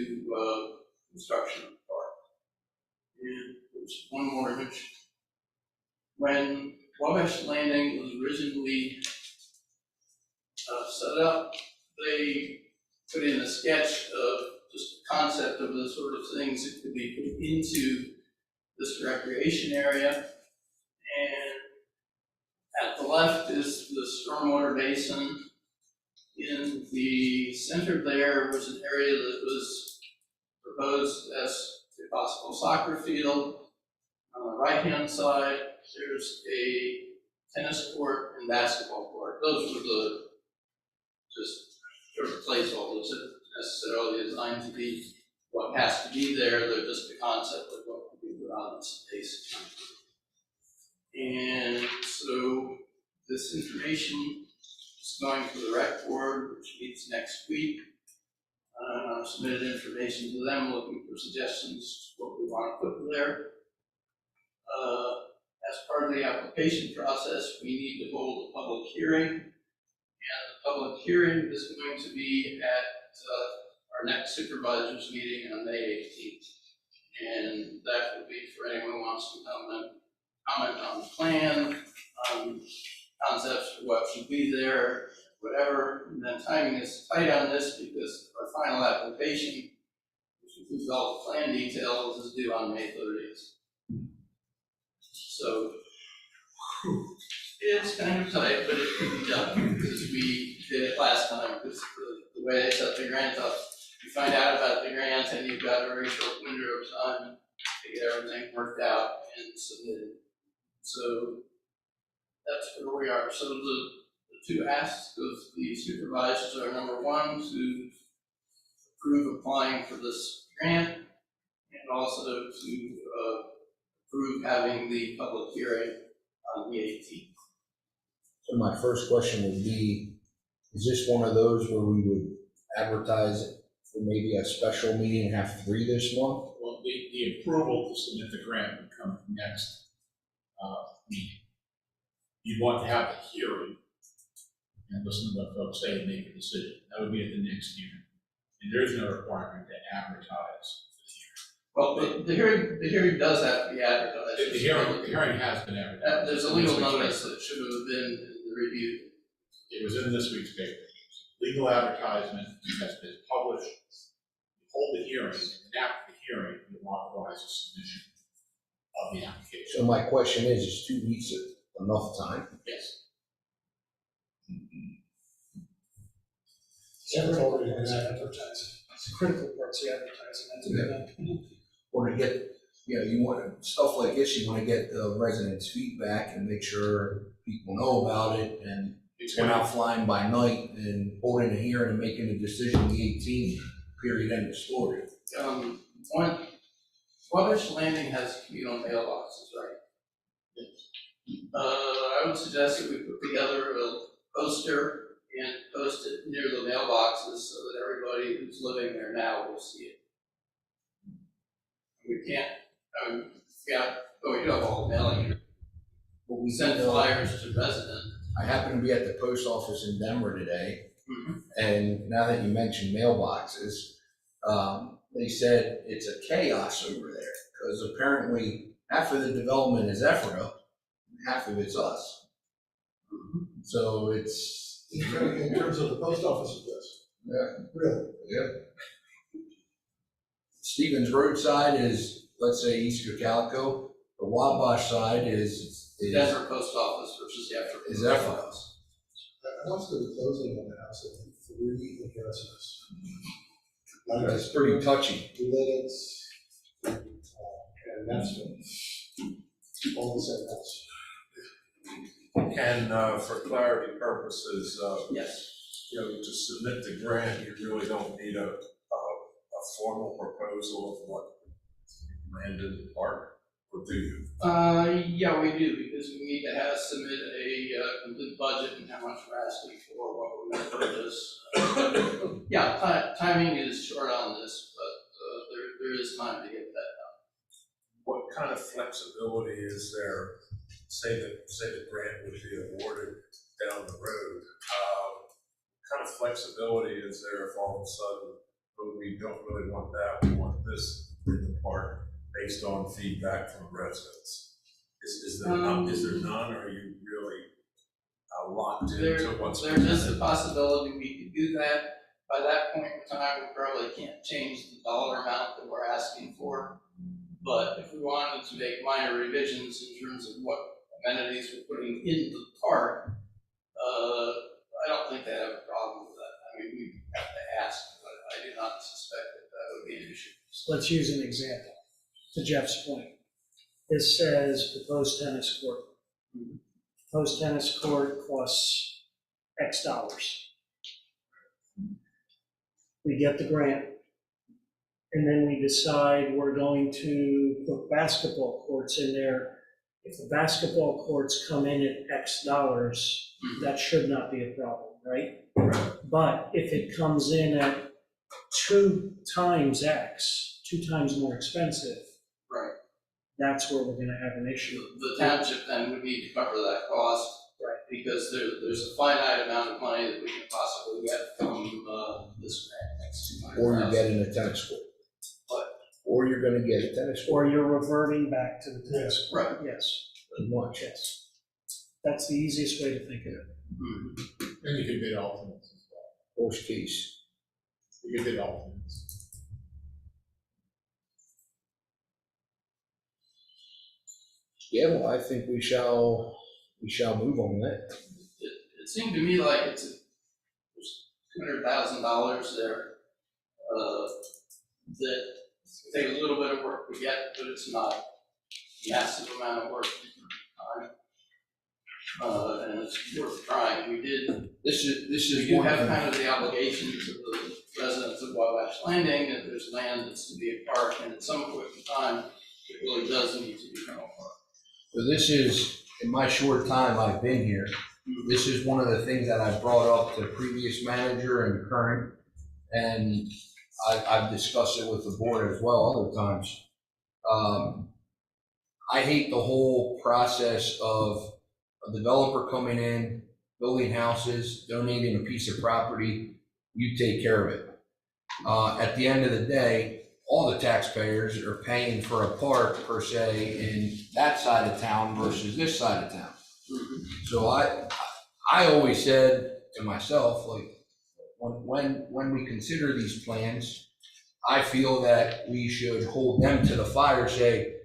construction of the park. And there's one more image. When Wabash Landing was originally set up, they put in a sketch of just the concept of the sort of things that could be put into this recreation area. And at the left is the stormwater basin. In the center there was an area that was proposed as a possible soccer field. On the right-hand side, there's a tennis court and basketball court. Those were the just sort of placeholders that necessarily designed to be what has to be there. They're just the concept of what could be put on the space. And so this information is going to the rec board, which meets next week. I've submitted information to them looking for suggestions what we want to put there. As part of the application process, we need to hold a public hearing. And the public hearing is going to be at our next supervisors meeting on May 18th. And that will be for anyone who wants to comment on the plan, concepts for what should be there, whatever. And then timing is tight on this because our final application, which includes all the plan details, is due on May 30th. So it's kind of tight, but it can be done because we did it last time. Because the way they set the grant up, you find out about the grant and you've got a very short window of time to get everything worked out and submitted. So that's where we are. So the two asks of the supervisors are: number one, to approve applying for this grant, and also to approve having the public hearing on the 18th. So my first question would be, is this one of those where we would advertise it for maybe a special meeting, have 3 this month? Well, the approval to submit the grant would come next meeting. You'd want to have the hearing and listen to what folks say and make a decision. That would be at the next hearing. And there is no requirement to advertise Well, the hearing does have to be advertised. the hearing has been advertised. There's a legal notice that should have been reviewed. It was in this week's paper. Legal advertisement has been published. You hold the hearing, and after the hearing, you authorize the submission of the application. So my question is 2 weeks enough time? Yes. Critical part's advertising. It's the critical part's the advertising. That's good. Or to get, you want stuff like this, you want to get the residents' feedback and make sure people know about it, and we're not flying by night and holding a hearing and making a decision the 18th, period, end of story. Wabash Landing has communal mailboxes, right? I would suggest that we put together a poster and post it near the mailboxes so that everybody who's living there now will see it. We can't, we do have all the mailing here. But we Send flyers to residents. I happen to be at the post office in Denver today, Mm-hmm. and now that you mentioned mailboxes, they said it's a chaos over there, because apparently half of the development is Ephrata, and half of it's us. So it's. In terms of the post office address? Yeah. Really? Yeah. Stevens Road side is, let's say, East Cocalico. The Wabash side is Denver post office versus Ephrata. I watched the closing on the house at 3 addresses. That's pretty touchy. Related, and that's all the same house. And for clarity purposes, Yes. to submit the grant, you really don't need a formal proposal of what land in the park, or do you? Yeah, we do, because we need to submit a complete budget and how much we're asking for, what we're going to purchase. Yeah, timing is short on this, but there is time to get that kind of flexibility is there, say the grant would be awarded down the road, kind of flexibility is there if all of a sudden, oh, we don't really want that, we want this in the park, based on feedback from residents? Is there none, or are you really locked into what's? There is a possibility we could do that. By that point in time, we probably can't change the dollar amount that we're asking for. But if we wanted to make minor revisions in terms of what amenities we're putting in the park, I don't think they have a problem with that. I mean, we have to ask, but I do not suspect that would be an issue. So let's use an example, to Jeff's point. This says proposed tennis court. Proposed tennis court costs X dollars. We get the grant, and then we decide we're going to put basketball courts in there. If the basketball courts come in at X dollars, that should not be a problem, right? But if it comes in at 2 times X, 2 times more expensive, Right. that's where we're gonna have an issue. The township then would need to cover that cost. Right. Because there's a finite amount of money that we can possibly get from this grant next to Or you're getting a tennis court. What? Or you're gonna get a tennis court. Or you're reverting back to the tennis court. Right. Yes, Pretty much. yes. That's the easiest way to think of it. And you can bid alternates as well. Worst case. You can bid alternates. Yeah, well, I think we shall move on that. It seemed to me like there's $200,000 there, that take a little bit of work to get, but it's not a massive amount of work for time. And it's worth trying. We This is do one have thing. kind of the obligation to the residents of Wabash Landing that there's land that's to be a park, and at some point in time, it really does need to become a park. So this is, in my short time I've been here, this is one of the things that I brought up to the previous manager and current, and I've discussed it with the board as well other times. I hate the whole process of a developer coming in, building houses, donating a piece of property, you take care of it. At the end of the day, all the taxpayers are paying for a park per se in that side of town versus this side of town. So I always said to myself, like, when we consider these plans, I feel that we should hold them to the fire, say,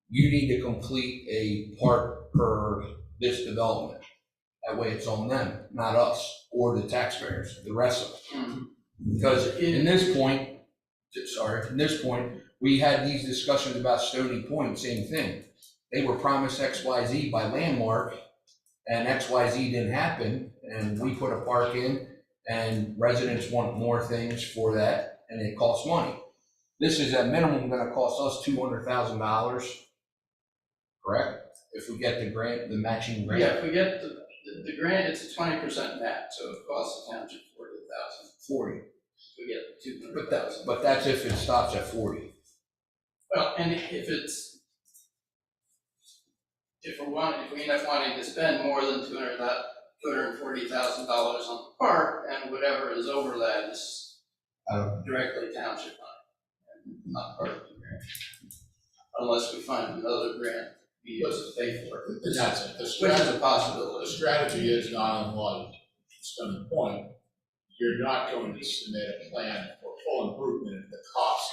you need to complete a park per this development. That way it's on them, not us or the taxpayers, the rest of them. Because in this point, we had these discussions about Stony Point, same thing. They were promised XYZ by Landmark, and XYZ didn't happen, and we put a park in, and residents want more things for that, and it costs money. This is at minimum gonna cost us $200,000, correct? If we get the grant, the matching grant. Yeah, if we get the grant, it's a 20% match, so it costs the township $40,000. 40. We get $200,000. But that's if it stops at 40. Well, and if we end up wanting to spend more than $240,000 on the park, and whatever is over that is directly township money, and not part of the grant. Unless we find another grant we use to pay for it, And that's it. which is a The possibility. strategy is not unlike Stony Point. You're not going to submit a plan for full improvement if the cost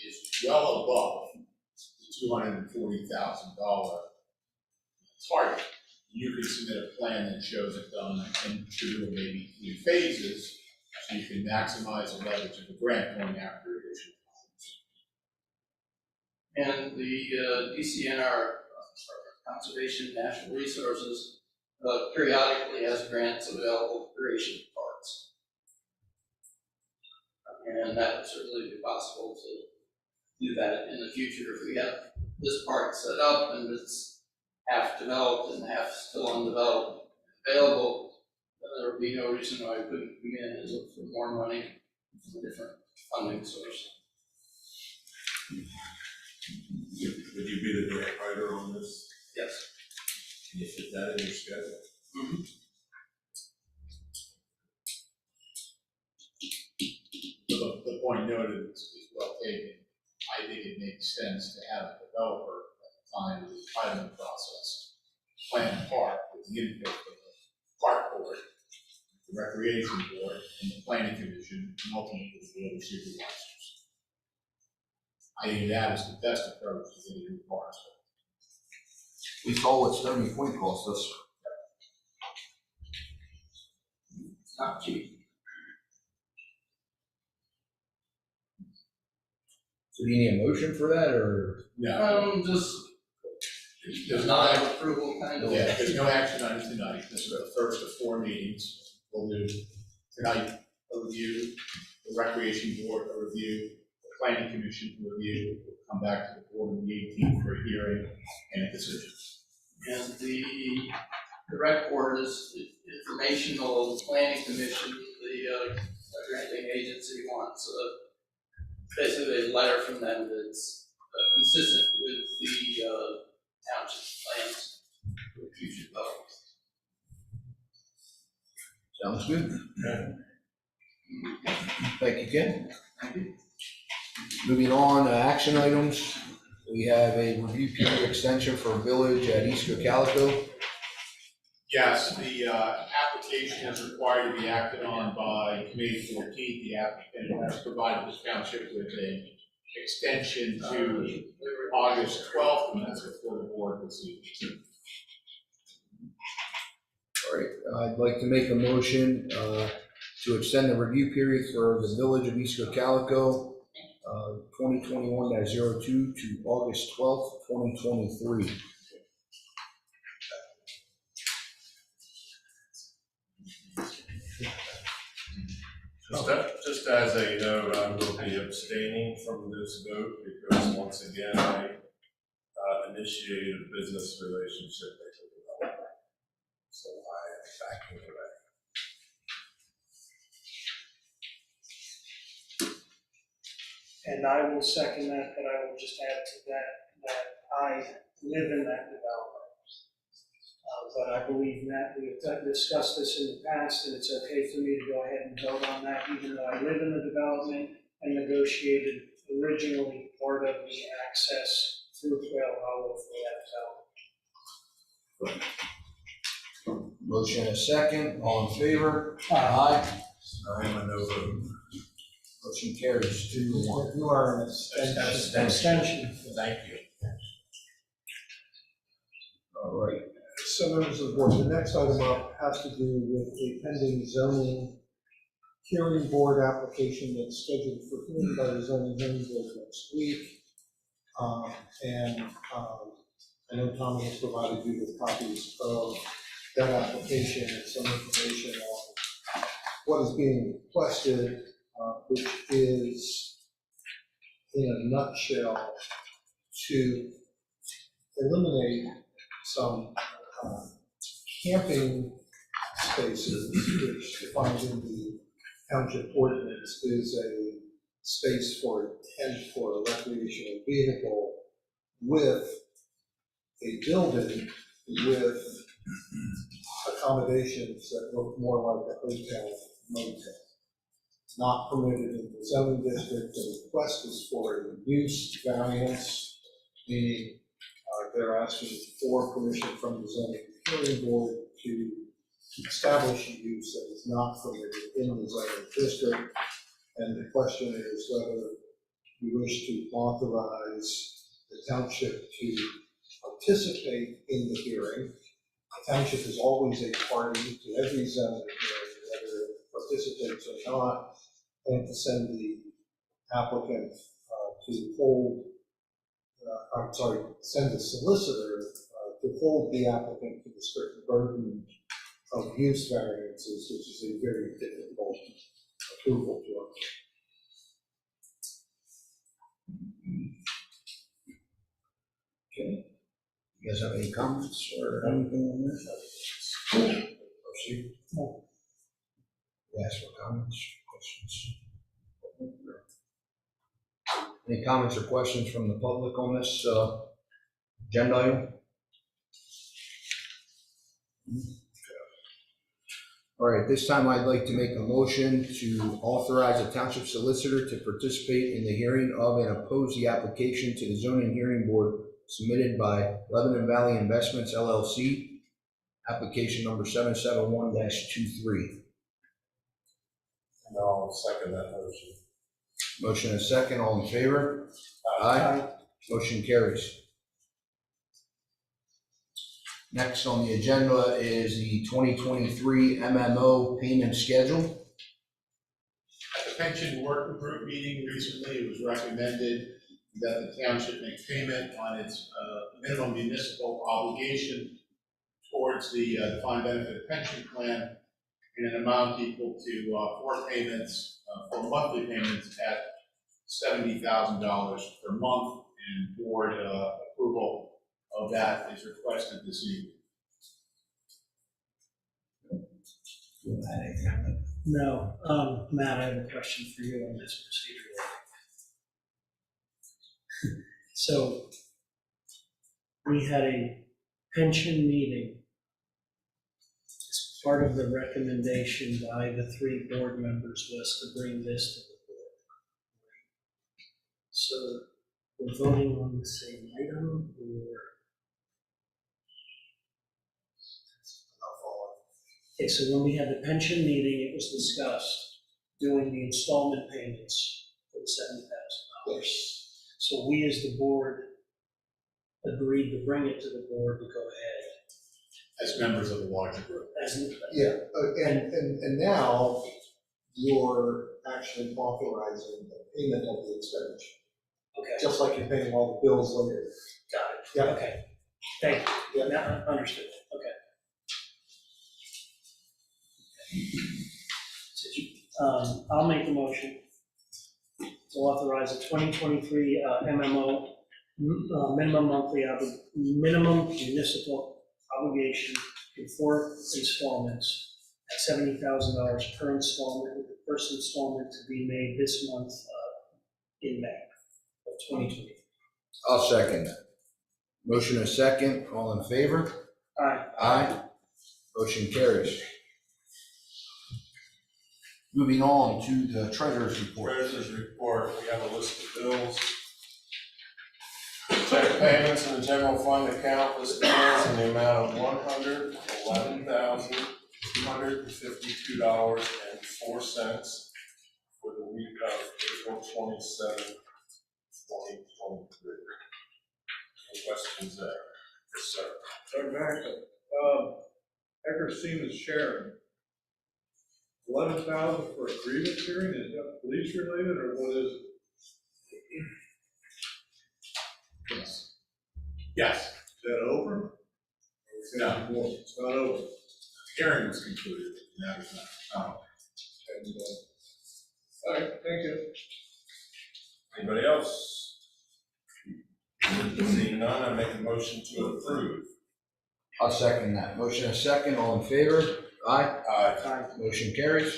is well above the $240,000 target. You can submit a plan that shows it done in 2 or maybe 3 phases, so you can maximize the leverage of the grant going after additional funds. And the DCNR, Conservation Natural Resources, periodically has grants available for creation of parks. And that would certainly be possible to do that in the future if we have this park set up and it's half developed and half still undeveloped available, then there would be no reason why we couldn't come in and look for more money from a different funding source. Would you be the grant writer on this? Yes. Can you fit that in your schedule? The point noted is well taken. I think it makes sense to have a developer at the time of the entitlement process plan a park with the input of the park board, the recreation board, and the planning commission, and ultimately the board of supervisors. I think that is the best approach to getting new parks. We saw what Stony Point cost us. It's not cheap. So do you need a motion for that, or? Just, There's not not, approval kind of. yeah, there's no action on it tonight. This is the first of 4 meetings. We'll do tonight a review, the recreation board a review, the planning commission a review. We'll come back to the board on the 18th for a hearing and a decision. And the rec board is informational, the planning commission, the granting agency wants basically a letter from them that's consistent with the township plans for future development. Sounds good. Thank you, Ken. Thank you. Moving on, action items. We have a review period extension for Village at East Cocalico. Yes, the application is required to be acted on by May 14th. The applicant has provided the township with an extension to August 12th, and that's before the board this evening. All right, I'd like to make a motion to extend the review period for the Village of East Cocalico, 2021-02 to August 12th, 2023. Just as a note, I will be abstaining from this vote because once again, I initiated a business relationship with the developer. So I am backing away. And I will second that, but I will just add to that I live in that development. But I believe, Matt, we have discussed this in the past, and it's okay for me to go ahead and vote on that, even though I live in the development and negotiated originally part of the access through Quail Hollow for that development. Motion and a second, all in favor? Aye. Aye. I am a no vote. Motion carries 2-1. You are an extension. Extension. Thank you. All right. So members of the board, the next item up has to do with a pending zoning hearing board application that's scheduled for hearing by the zoning hearing board next week. I know Tommy has provided you with copies of that application and some information on what is being requested, which is, in a nutshell, to eliminate some camping spaces, which defined in the township ordinance is a space for a tent for a recreational vehicle with a building with accommodations that look more like a hotel motel. It's not permitted in the zoning district. The request is for a use variance, meaning they're asking for permission from the zoning hearing board to establish a use that is not permitted in the zoning district. And the question is whether you wish to authorize the township to participate in the hearing. The township is always a party to every zoning hearing, whether it participates or not, and to send the applicant send the solicitor to hold the applicant to the strict burden of use variances, which is a very difficult approval to us. Okay. You guys have any comments or anything on this? Proceed. No. Ask for comments, questions. Any comments or questions from the public on this agenda item? All right, this time I'd like to make a motion to authorize a township solicitor to participate in the hearing of and oppose the application to the zoning hearing board submitted by Lebanon Valley Investments LLC, application number 771-23. And I'll second that motion. Motion and second, all in favor? Aye. Motion carries. Next on the agenda is the 2023 MMO payment schedule. At the pension working group meeting recently, it was recommended that the township make payment on its minimum municipal obligation towards the defined benefit pension plan in an amount equal to 4 payments, 4 monthly payments at $70,000 per month, and board approval of that is requested this evening. No, Matt, I have a question for you on this procedure. So we had a pension meeting as part of the recommendation by the 3 board members was to bring this to the board. So we're voting on the same item, or? Okay, so when we had the pension meeting, it was discussed doing the installment payments for the $70,000. So we as the board agreed to bring it to the board to go ahead. As members of the larger group. Yeah, and now you're actually authorizing the payment of the expenditure, Okay, just like you're paying all the bills later. got it. Yeah. Okay, thank you. Yeah. Now, understood, okay. I'll make the motion to authorize a 2023 MMO, minimum municipal obligation in 4 installments at $70,000 per installment, with the first installment to be made this month in May of 2020. I'll second that. Motion and second, all in favor? Aye. Aye. Motion carries. Moving on to the treasurer's report. Treasurer's report, we have a list of bills. Check payments in the general fund account, list of bills in the amount of $111,252.04 for the week of April 27, 2023. Any questions there? Yes, sir. Doug Maxon, Ecker Siemens Sharon, 11,000 for a grievance hearing, is that police related or what is it? Yes. Yes. Is that over? Or is that more? It's not over. The hearing was concluded. Now it's not. And, all right, thank you. Anybody else? Seeing none, I make a motion to approve. I'll second that. Motion and second, all in favor? Aye. Aye. Motion carries.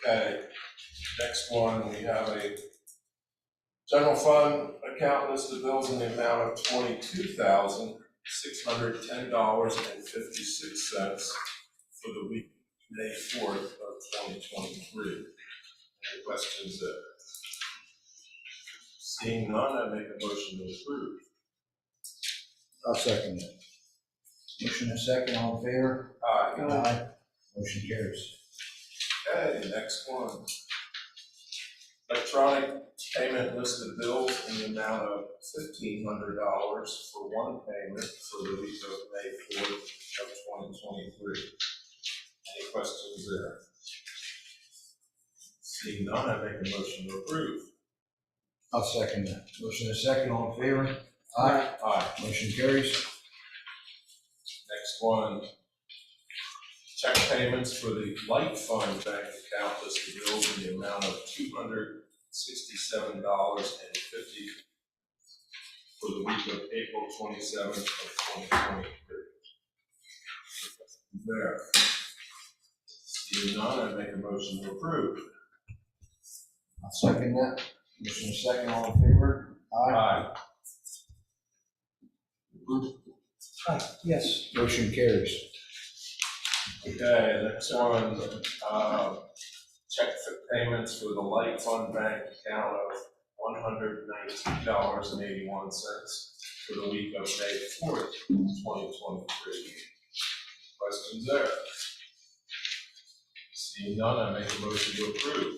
Okay, next one, we have a general fund account list of bills in the amount of $22,610.56 for the week May 4th of 2023. Any questions there? Seeing none, I make a motion to approve. I'll second that. Motion and second, all in favor? Aye. Aye. Motion carries. Okay, next one. Electronic payment list of bills in the amount of $1,500 for one payment for the week of May 4th of 2023. Any questions there? Seeing none, I make a motion to approve. I'll second that. Motion and second, all in favor? Aye. Aye. Motion carries. Next one. Check payments for the light fund bank account list of bills in the amount of $267.50 for the week of April 27th of 2023. There. Seeing none, I make a motion to approve. I'll second that. Motion is second, all in favor? Aye. Yes. Motion carries. Okay, next one, check for payments for the light fund bank account of $119.81 for the week of May 4th, 2023. Questions there? Seeing none, I make a motion to approve.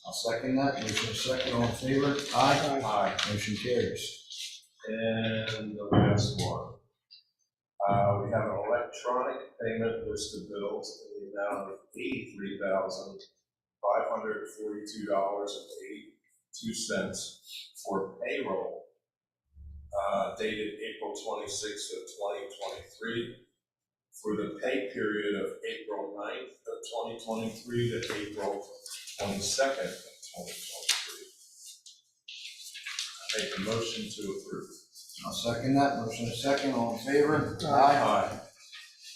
I'll second that. Motion is second, all in favor? Aye. Aye. Motion carries. And the last one. We have an electronic payment list of bills in the amount of $83,542.82 for payroll, dated April 26th of 2023, for the pay period of April 9th of 2023 to April 22nd of 2023. I make a motion to approve. I'll second that. Motion is second, all in favor? Aye.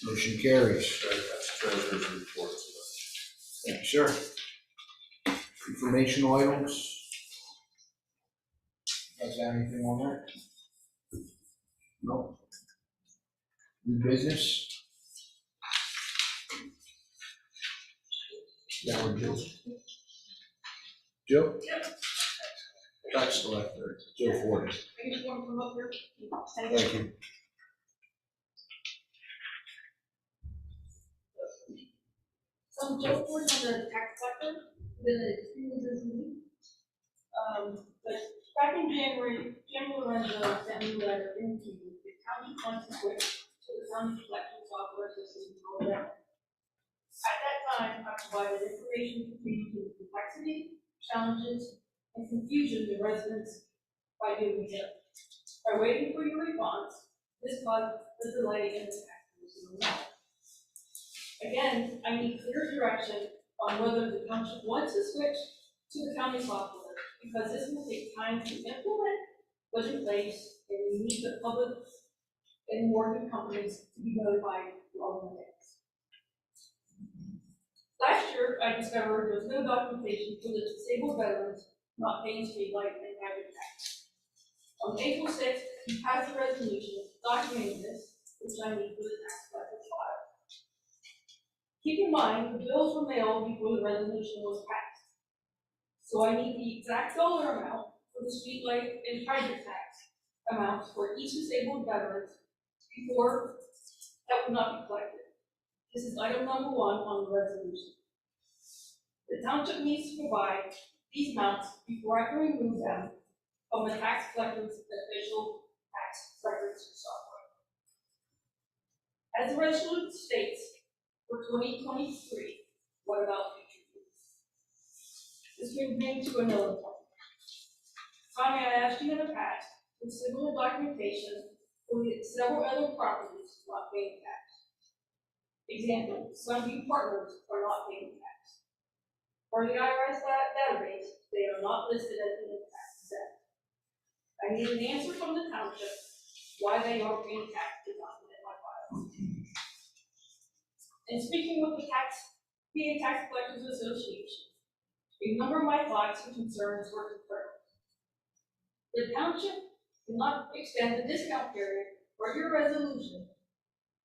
Motion carries. That's treasurer's report today. Thank you, sir. Informational items. You guys got anything on that? No. New business? Yeah, we're Joe. Joe? Tax collector, Joe Ford. I just want to come up here. Thank you. So I'm Joe Ford, I'm the tax collector, been an extremely busy week. But back in January, Lorenzo sent me a letter into the county funds switch to the county collection software system called that. At that time, I provided information pertaining to the complexity, challenges, and confusion the residents by doing so. By waiting for your response, this caused the delay in the tax receiving. Again, I need clear direction on whether the township wants to switch to the county software, because this will take time to implement what's in place, and we need the public and mortgage companies to be notified for all the things. Last year, I discovered there was no documentation for the disabled veterans not paying state light and private tax. On April 6th, we passed a resolution documenting this, which I need for the tax collector's file. Keep in mind, the bills were mailed before the resolution was passed. So I need the exact dollar amount for the street light and private tax amounts for each disabled veteran before that would not be collected. This is item number 1 on the resolution. The township needs to provide these amounts before I can remove them from the tax collector's official tax records software. As the resolution states, for 2023, what about future years? This brings me to another point. Tommy, I asked you in the past for similar documentation for the several other properties not paying tax. Example, Sunview Partners are not paying tax. For the IRS database, they are not listed as being tax exempt. I need an answer from the township why they are paying tax to document my file. And speaking with the PA Tax Collectors Association, a number of my thoughts and concerns were confirmed. The township cannot extend the discount period for your resolution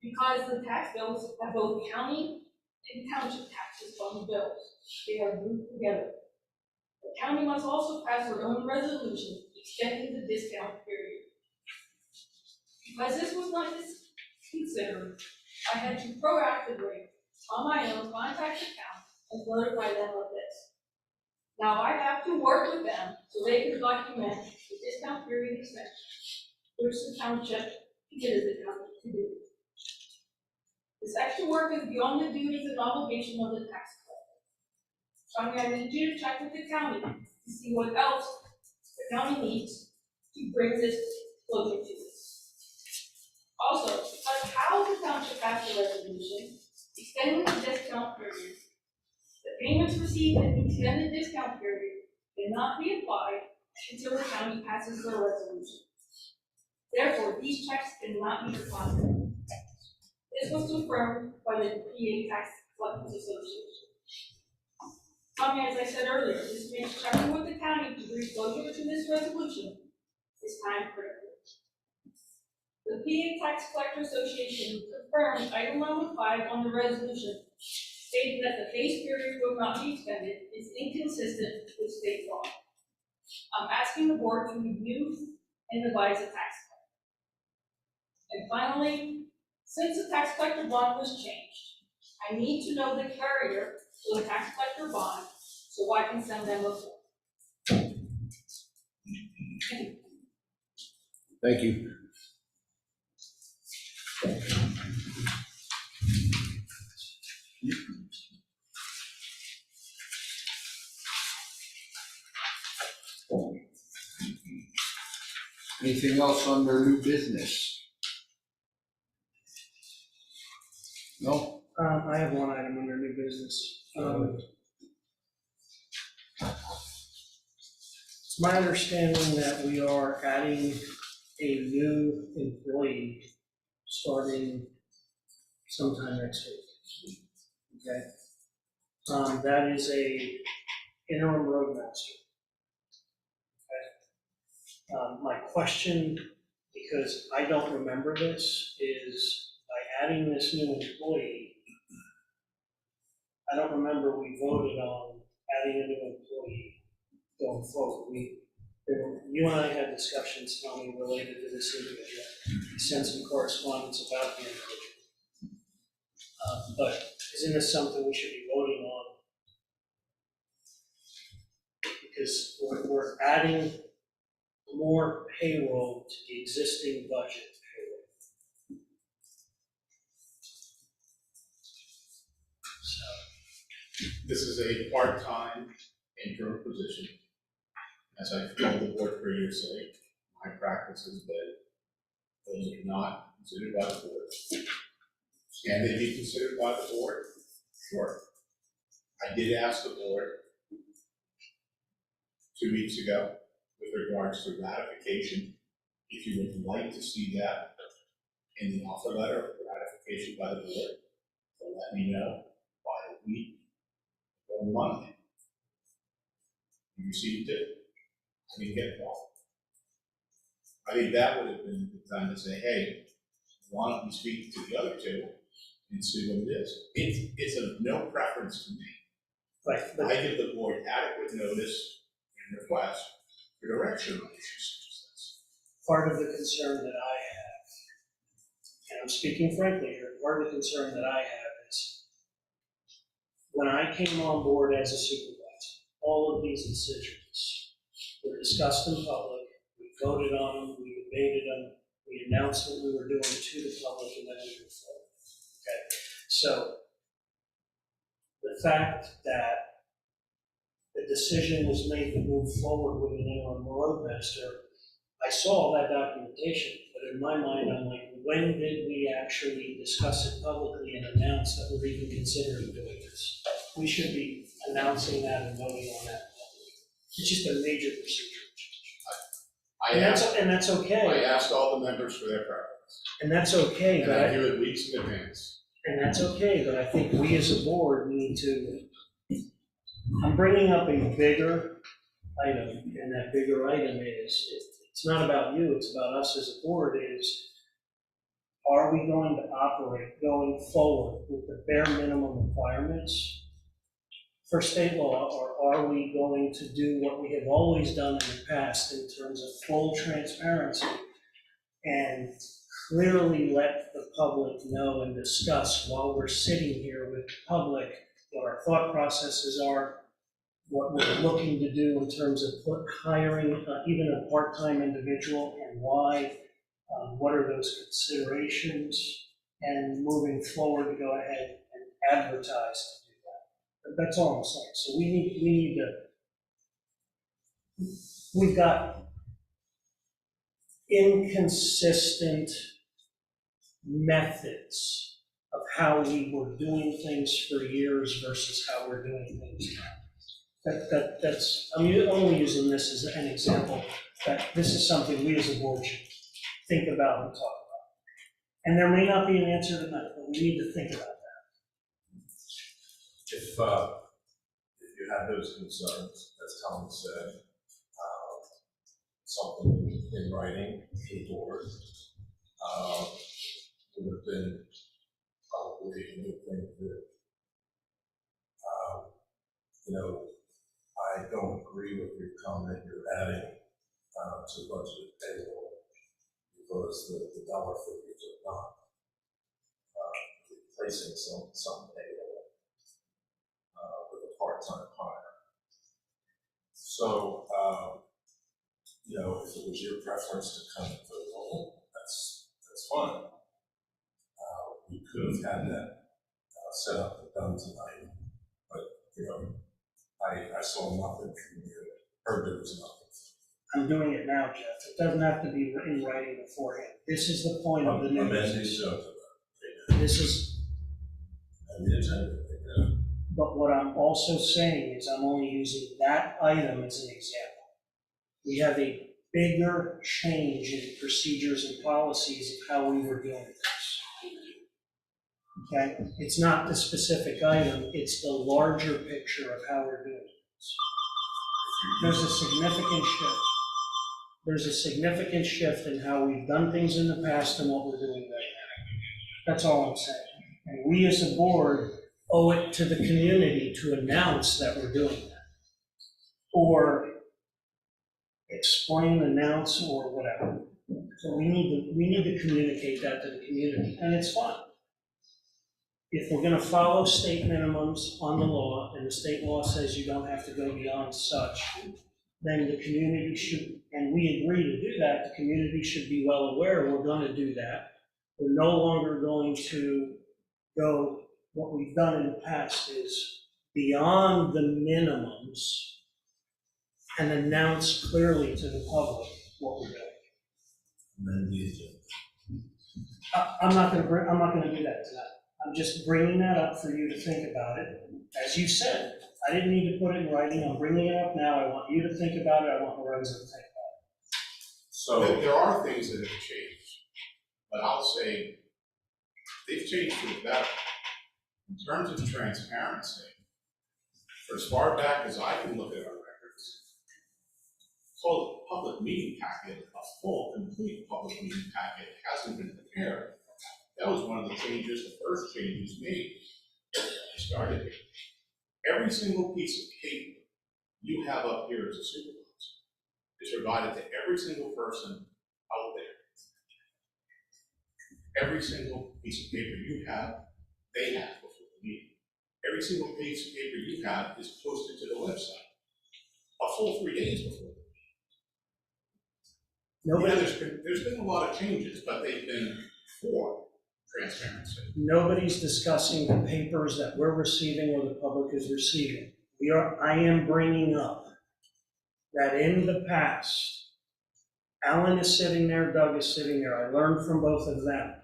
because the tax bills have both county and township taxes on the bills. They are grouped together. The county must also pass their own resolution extending the discount period. Because this was not considered, I had to proactively, on my own, contact the county and notify them of this. Now I have to work with them so they can document the discount period extension, which the township committed the county to do. This extra work is beyond the duties and obligation of the tax collector. Tommy, I need you to check with the county to see what else the county needs to bring this closer to this. Also, because how the township passed the resolution extending the discount period, the payments received in the extended discount period cannot be applied until the county passes their resolution. Therefore, these checks cannot be deposited. This was confirmed by the PA Tax Collectors Association. coming, as I said earlier, this makes checking with the county to bring closure to this resolution is time critical. The PA Tax Collector Association confirmed item number 5 on the resolution, stating that the base period will not be extended is inconsistent with state law. I'm asking the board to review and advise the tax collector. And finally, since the tax collector bond was changed, I need to know the carrier for the tax collector bond so I can send them a form. Thank you. Anything else under new business? No? I have one item under new business. It's my understanding that we are adding a new employee starting sometime next week. Okay? That is a interim roadmaster. Okay? My question, because I don't remember this, is by adding this new employee, I don't remember we voted on adding a new employee going forward. You and I had discussions, Tony, related to this individual. We sent some correspondence about the individual. But isn't this something we should be voting on? Because we're adding more payroll to the existing budget payroll. So, This is a part-time interim position. As I've told the board previously, my practice has been those are not considered by the board. Can they be considered by the board? Sure. I did ask the board 2 weeks ago with regards to ratification, if you would like to see that in the offer letter for ratification by the board, so let me know by a week or Monday. You received it. I didn't get a call. I think that would have been the time to say, hey, why don't we speak to the other two and see what it is? It's of no preference to me. right, but I give the board adequate notice and request for direction on issues such as this. part of the concern that I have, and I'm speaking frankly here, part of the concern that I have is when I came on board as a supervisor, all of these decisions were discussed in public, we voted on them, we debated them, we announced what we were doing to the public, and then we moved forward. Okay, so the fact that the decision was made to move forward with an interim roadmaster, I saw all that documentation, but in my mind, I'm like, when did we actually discuss it publicly and announce that we're even considering doing this? We should be announcing that and voting on that publicly. It's just a major procedure change. And that's okay. I asked all the members for their preference, And that's okay, and but I do it weeks in advance. and that's okay, but I think we as a board need to, I'm bringing up a bigger item, and that bigger item is, it's not about you, it's about us as a board, is are we going to operate going forward with the bare minimum requirements for state law, or are we going to do what we have always done in the past in terms of full transparency and clearly let the public know and discuss while we're sitting here with the public what our thought processes are, what we're looking to do in terms of hiring even a part-time individual and why, what are those considerations, and moving forward to go ahead and advertise to do that. That's all I'm saying. So we need to, we've got inconsistent methods of how we were doing things for years versus how we're doing things now. That's, I'm only using this as an example, that this is something we as a board should think about and talk about. And there may not be an answer tonight, but we need to think about that. If you have had those concerns, as Tom said, something in writing to the board would have been probably a good thing to do. You know, I don't agree with your comment you're adding to budget payroll because the dollar figures are not replacing some payroll with a part-time hire. So, you know, if it was your preference to come into the role, that's fine. We could have had that set up and done tonight, but, you know, I saw nothing from you, heard there was nothing. I'm doing it now, Jeff. It doesn't have to be in writing beforehand. This is the point of the new Amend business. these up. This is, And the agenda, you know. but what I'm also saying is I'm only using that item as an example. We have a bigger change in procedures and policies of how we were doing this. Okay? It's not the specific item, it's the larger picture of how we're doing this. There's a significant shift. There's a significant shift in how we've done things in the past and what we're doing right now. That's all I'm saying. And we as a board owe it to the community to announce that we're doing that. Or explain, announce, or whatever. So we need to communicate that to the community, and it's fine. If we're gonna follow state minimums on the law, and the state law says you don't have to go beyond such, then the community should, and we agree to do that, the community should be well aware we're gonna do that. We're no longer going to go, what we've done in the past is beyond the minimums and announce clearly to the public what we're doing. Amend the agenda. I'm not gonna do that tonight. I'm just bringing that up for you to think about it. As you said, I didn't need to put it in writing, I'm bringing it up now, I want you to think about it, I want Lorenzo to think about it. So, There are things that have changed, but I'll say they've changed for the better. In terms of transparency, for as far back as I can look at our records, called a public meeting packet, a full, complete public meeting packet hasn't been prepared. That was one of the changes, the first changes made. I started here. Every single piece of paper you have up here as a supervisor is provided to every single person out there. Every single piece of paper you have, they have before the meeting. Every single piece of paper you have is posted to the website a full 3 days before. Nobody, There's been a lot of changes, but they've been for transparency. nobody's discussing the papers that we're receiving or the public is receiving. I am bringing up that in the past, Alan is sitting there, Doug is sitting there, I learned from both of them.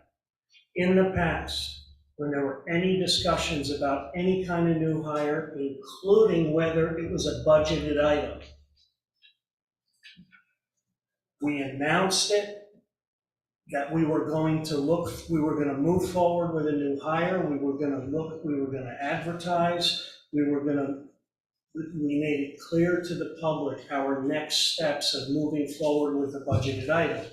In the past, when there were any discussions about any kind of new hire, including whether it was a budgeted item, we announced it, that we were going to move forward with a new hire, we were gonna advertise, we made it clear to the public our next steps of moving forward with a budgeted item.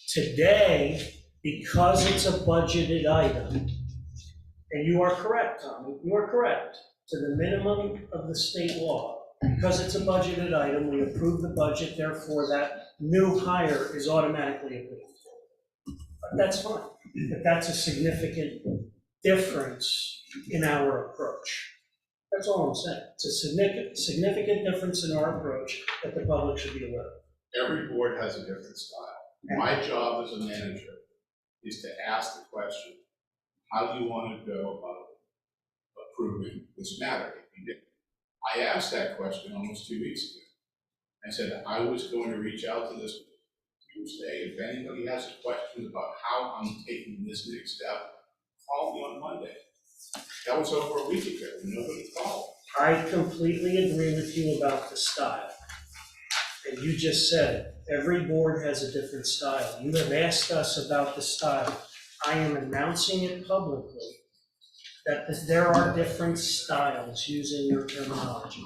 Today, because it's a budgeted item, and you are correct, Tommy, you are correct, to the minimum of the state law, because it's a budgeted item, we approve the budget, therefore that new hire is automatically approved. But that's fine, but that's a significant difference in our approach. That's all I'm saying. It's a significant difference in our approach that the public should be aware of. Every board has a different style. My job as a manager is to ask the question, how do you want to go about approving this matter? I asked that question almost 2 weeks ago. I said I was going to reach out to this Tuesday. If anybody has questions about how I'm taking this next step, call me on Monday. That was over a week ago, and nobody called. I completely agree with you about the style. And you just said, every board has a different style. You have asked us about the style. I am announcing it publicly that there are different styles, using your terminology.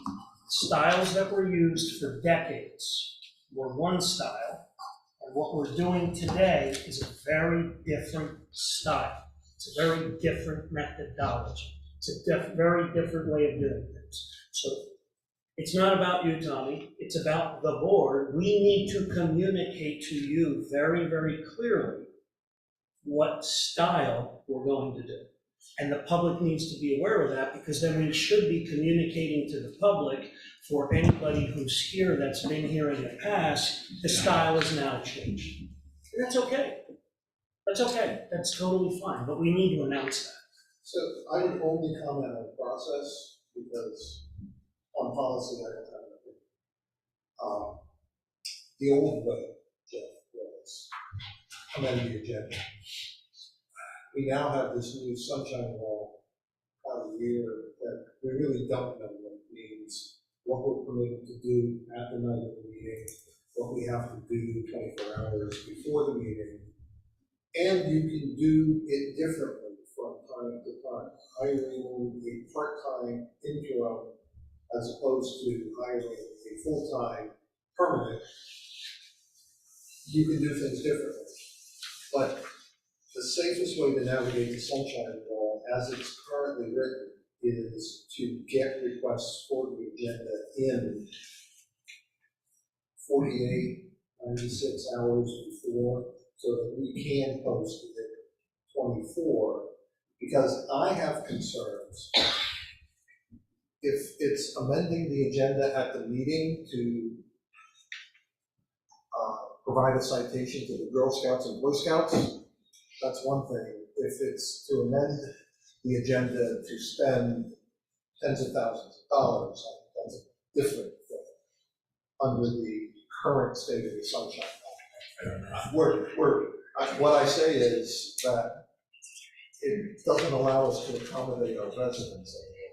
Styles that were used for decades were one style, and what we're doing today is a very different style. It's a very different methodology. It's a very different way of doing things. So it's not about you, Tommy. It's about the board. We need to communicate to you very, very clearly what style we're going to do. And the public needs to be aware of that, because then we should be communicating to the public, for anybody who's here that's been here in the past, the style is now changed. And that's okay. That's okay. That's totally fine, but we need to announce that. So I would only comment on process, because on policy, I don't have an opinion. The old way, Jeff, was amend the agenda. We now have this new sunshine law out of the year that we really don't know what it means, what we're permitted to do at the night of the meeting, what we have to do 24 hours before the meeting. And you can do it differently from time to time, hiring a part-time interim as opposed to hiring a full-time permanent. You can do things differently. But the safest way to navigate the sunshine law as it's currently written is to get requests for the agenda in 48, 96 hours before, so that we can post it 24, because I have concerns. If it's amending the agenda at the meeting to provide a citation to the Girl Scouts and Boy Scouts, that's one thing. If it's to amend the agenda to spend tens of thousands of dollars, that's a different thing under the current state of the sunshine law. What I say is that it doesn't allow us to accommodate our residents anymore.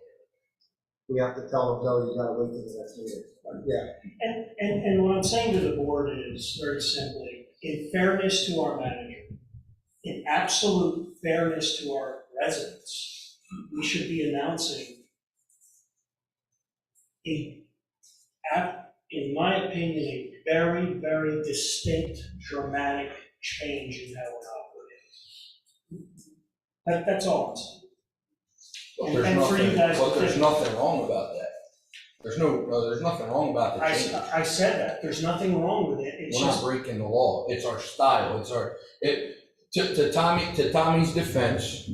We have to tell them, no, you gotta wait till the next meeting. Yeah. And what I'm saying to the board is very simply, in fairness to our manager, in absolute fairness to our residents, we should be announcing in my opinion, a very, very distinct, dramatic change in how we're operating. That's all I'm saying. And for you guys, there's nothing wrong about that. There's nothing wrong about the change. I said that. There's nothing wrong with it. It's We're just not breaking the law. It's our style. To Tommy's defense,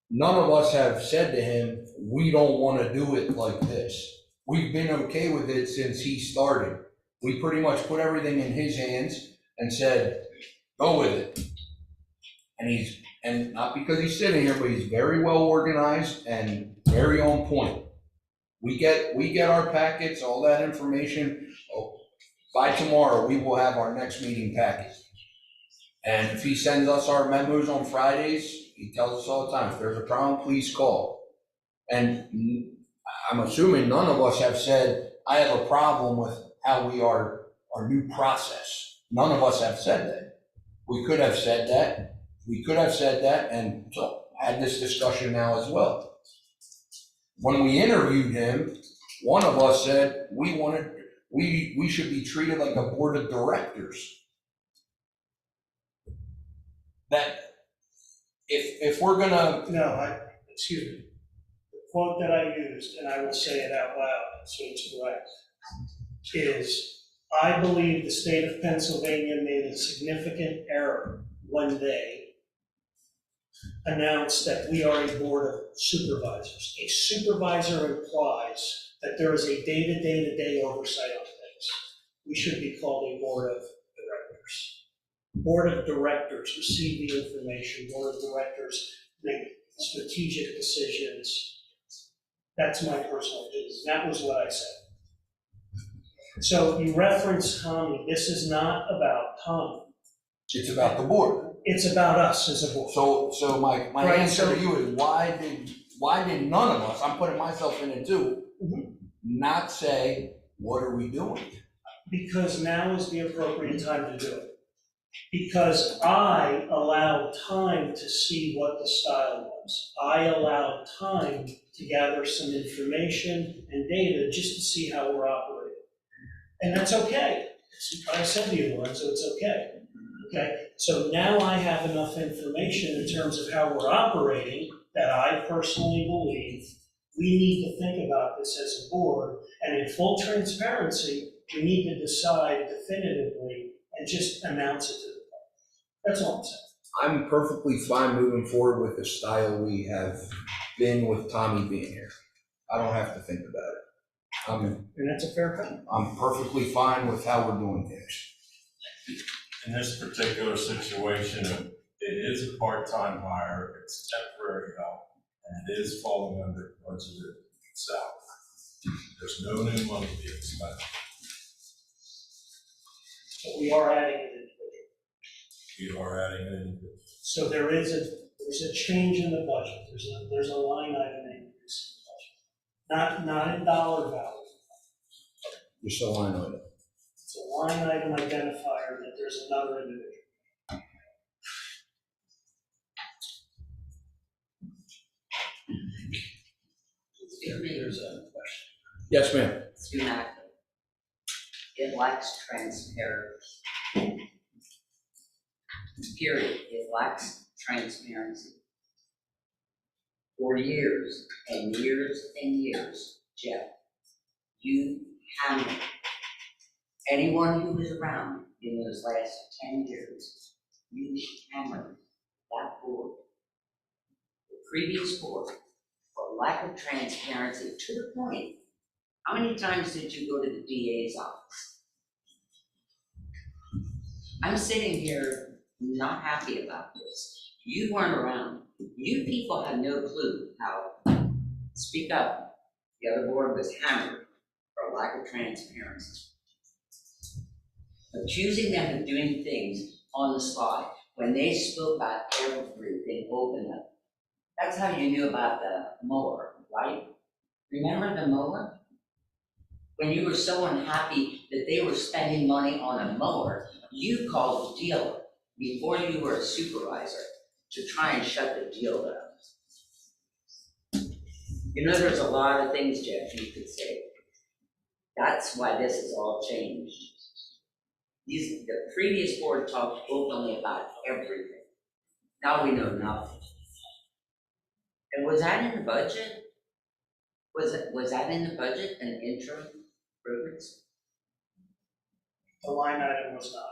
none of us have said to him, we don't want to do it like this. We've been okay with it since he started. We pretty much put everything in his hands and said, go with it. And not because he's sitting here, but he's very well organized and very on point. We get our packets, all that information. By tomorrow, we will have our next meeting packet. And if he sends us our memos on Fridays, he tells us all the time, if there's a problem, please call. And I'm assuming none of us have said, I have a problem with how we are, our new process. None of us have said that. We could have said that. We could have said that and so had this discussion now as well. When we interviewed him, one of us said we should be treated like a board of directors. That if we're gonna excuse me. The quote that I used, and I will say it out loud so it's correct, is I believe the state of Pennsylvania made a significant error when they announced that we are a board of supervisors. A supervisor implies that there is a day-to-day oversight on things. We should be called a board of directors. Board of directors receive the information. Board of directors make strategic decisions. That's my personal opinion. That was what I said. So you reference Tommy. This is not about Tommy. It's about the board. It's about us as a board. So my Right, answer so- to you is why did none of us, I'm putting myself in it too, not say, what are we doing? Because now is the appropriate time to do it. Because I allowed time to see what the style was. I allowed time to gather some information and data just to see how we're operating. And that's okay. It's what I said to you, Lorenzo, it's okay. Okay, so now I have enough information in terms of how we're operating that I personally believe we need to think about this as a board, and in full transparency, we need to decide definitively and just announce it to the public. That's all I'm saying. I'm perfectly fine moving forward with the style we have been with Tommy being here. I don't have to think about it. And that's a fair comment. I'm perfectly fine with how we're doing things. In this particular situation, it is a part-time hire, it's temporary help, and it is falling under budget itself. There's no new money being spent. But we are adding an individual. We are adding an individual. So there's a change in the budget. There's a line item increase in the budget. Not in dollar value. Just a line item. It's a line item identifier that there's another individual. There's a question. Yes, ma'am. Schematic. It lacks transparency. Period. It lacks transparency. For years and years and years, Jeff, you hammered anyone who was around in those last 10 years, you hammered that board, the previous board, for lack of transparency to the point. How many times did you go to the DA's office? I'm sitting here not happy about this. You weren't around. You people have no clue how. Speak up. The other board was hammered for lack of transparency. Accusing them of doing things on the spot when they spoke about everything open up. That's how you knew about the mower, right? Remember the mower? When you were so unhappy that they were spending money on a mower, you called the dealer before you were a supervisor to try and shut the deal down. You know, there's a lot of things, Jeff, you could say. That's why this has all changed. The previous board talked openly about everything. Now we know nothing. And was that in the budget? Was that in the budget, an interim improvements? The line item was not.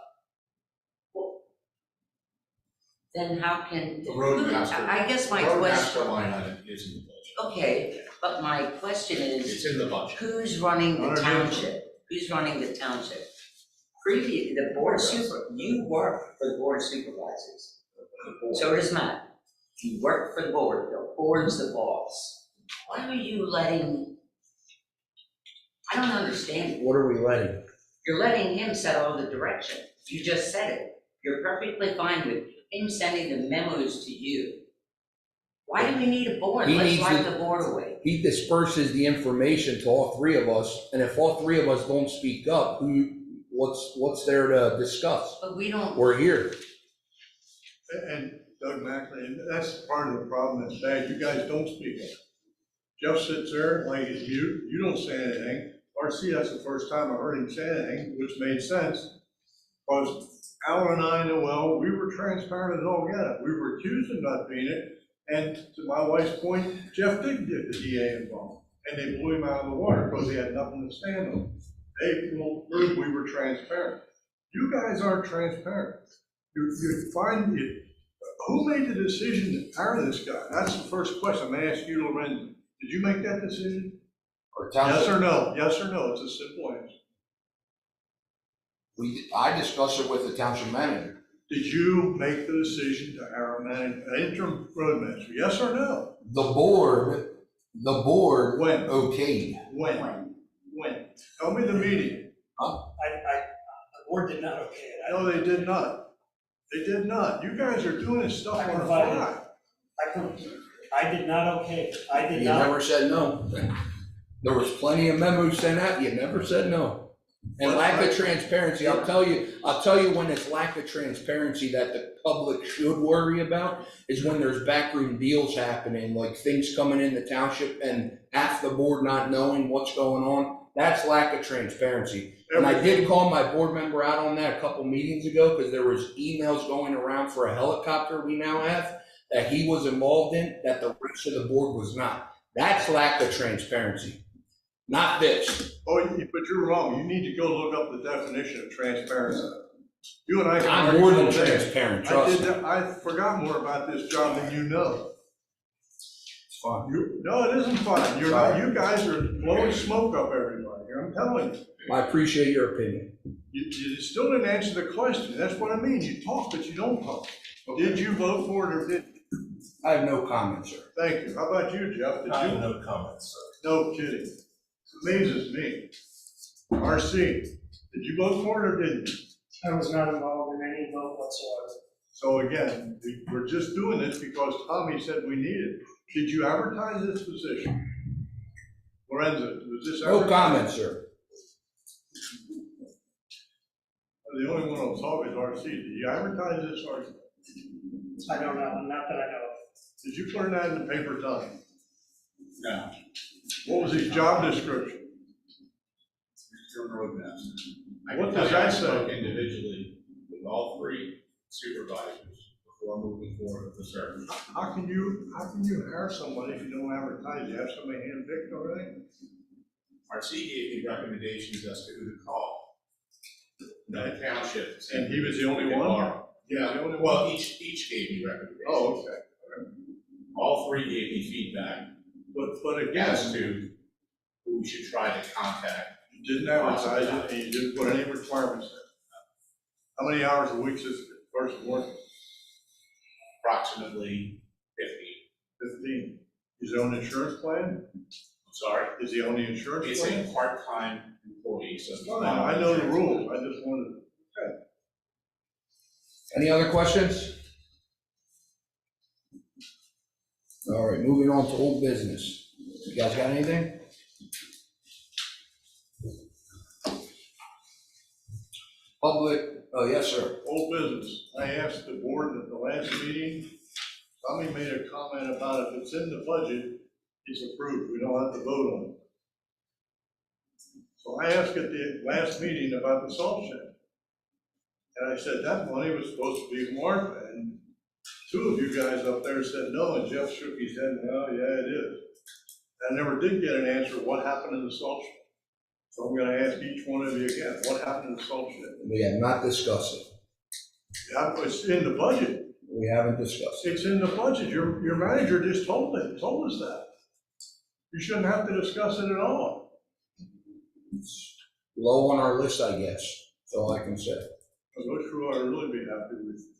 Well, then how can? The roadmaster. I guess my Roadmaster question. line item is in the budget. Okay, but my question is. It's in the budget. Who's running the township? Who's running the township? The board you work for the board of supervisors. So does Matt. You work for the board's the boss. Why are you letting, I don't understand. What are we letting? You're letting him set all the direction. You just said it. You're perfectly fine with him sending the memos to you. Why do we need a board? Let's wipe the board away. He disperses the information to all three of us, and if all three of us don't speak up, what's there to discuss? But we don't. We're here. And Doug Macklin, and that's part of the problem that's bad, you guys don't speak up. Jeff sits there like he's mute, you don't say anything. RC, that's the first time I heard him say anything, which made sense. Because Al and I know, well, we were transparent as all get it. We were accused of not being it. And to my wife's point, Jeff did get the DA involved. And they blew him out of the water because he had nothing to stand on. They proved we were transparent. You guys aren't transparent. You find it. Who made the decision to hire this guy? That's the first question I'm gonna ask you, Lorenzo. Did you make that decision? Yes or no? Yes or no? It's a simple answer. I discussed it with the township manager. Did you make the decision to hire an interim roadmaster? Yes or no? The board When? okayed. When? Tell me the meeting. The board did not okay it. No, they did not. They did not. You guys are doing this stuff on the fly. I did not okay it. I did You not. never said no. There was plenty of memos sent out, you never said no. And lack of transparency, I'll tell you when it's lack of transparency that the public should worry about is when there's backroom deals happening, like things coming in the township and half the board not knowing what's going on. That's lack of transparency. And I did call my board member out on that a couple meetings ago because there was emails going around for a helicopter we now have that he was involved in, that the rest of the board was not. That's lack of transparency, not this. Oh, but you're wrong. You need to go look up the definition of transparency. You and I. I'm more than transparent, trust me. I forgot more about this job than you know. It's fine. No, it isn't fun. You guys are blowing smoke up everybody here, I'm telling you. I appreciate your opinion. You still didn't answer the question. That's what I mean. You talk, but you don't talk. Did you vote for it or didn't? I have no comment, sir. Thank you. How about you, Jeff? Did I you? have no comments, sir. No kidding. Amazes me. RC, did you vote for it or didn't you? I was not involved in any vote whatsoever. So again, we're just doing this because Tommy said we need it. Did you advertise this position? Lorenzo, was this No advertised? comment, sir. The only one who'll talk is RC. Did you advertise this or I don't know, not that I know of. did you put an ad in the paper, Tommy? No. What was his job description? Your roadmap. What does that say? I spoke individually with all three supervisors before moving forward with the search. How can you hire somebody if you don't advertise? You have somebody handpicked already? RC gave me recommendations as to who to call. The township. And he was the only one? Yeah, well, each gave me recommendations. Oh, okay. All three gave me feedback But again, as to who we should try to contact. you didn't advertise it and you didn't put any requirements in. How many hours a week is this person working? Approximately 15. Is he on the insurance plan? I'm sorry? Is he on the insurance It's plan? a part-time employee, so. No, I know the rules. I just wanted, Any other questions? All right, moving on to old business. You guys got anything? Public, oh, yes, sir. old business. I asked the board at the last meeting, Tommy made a comment about if it's in the budget, it's approved. We don't have to vote on it. So I asked at the last meeting about the salt shed. And I said, that money was supposed to be marked, and two of you guys up there said no, and Jeff shook his head, well, yeah, it is. I never did get an answer, what happened to the salt shed? So I'm gonna ask each one of you again, what happened to the salt shed? We have not discussed it. Yeah, it's in the budget. We haven't discussed it. It's in the budget. Your manager just told us that. You shouldn't have to discuss it at all. It's low on our list, I guess. That's all I can say. I'm not sure I'd really be happy with you.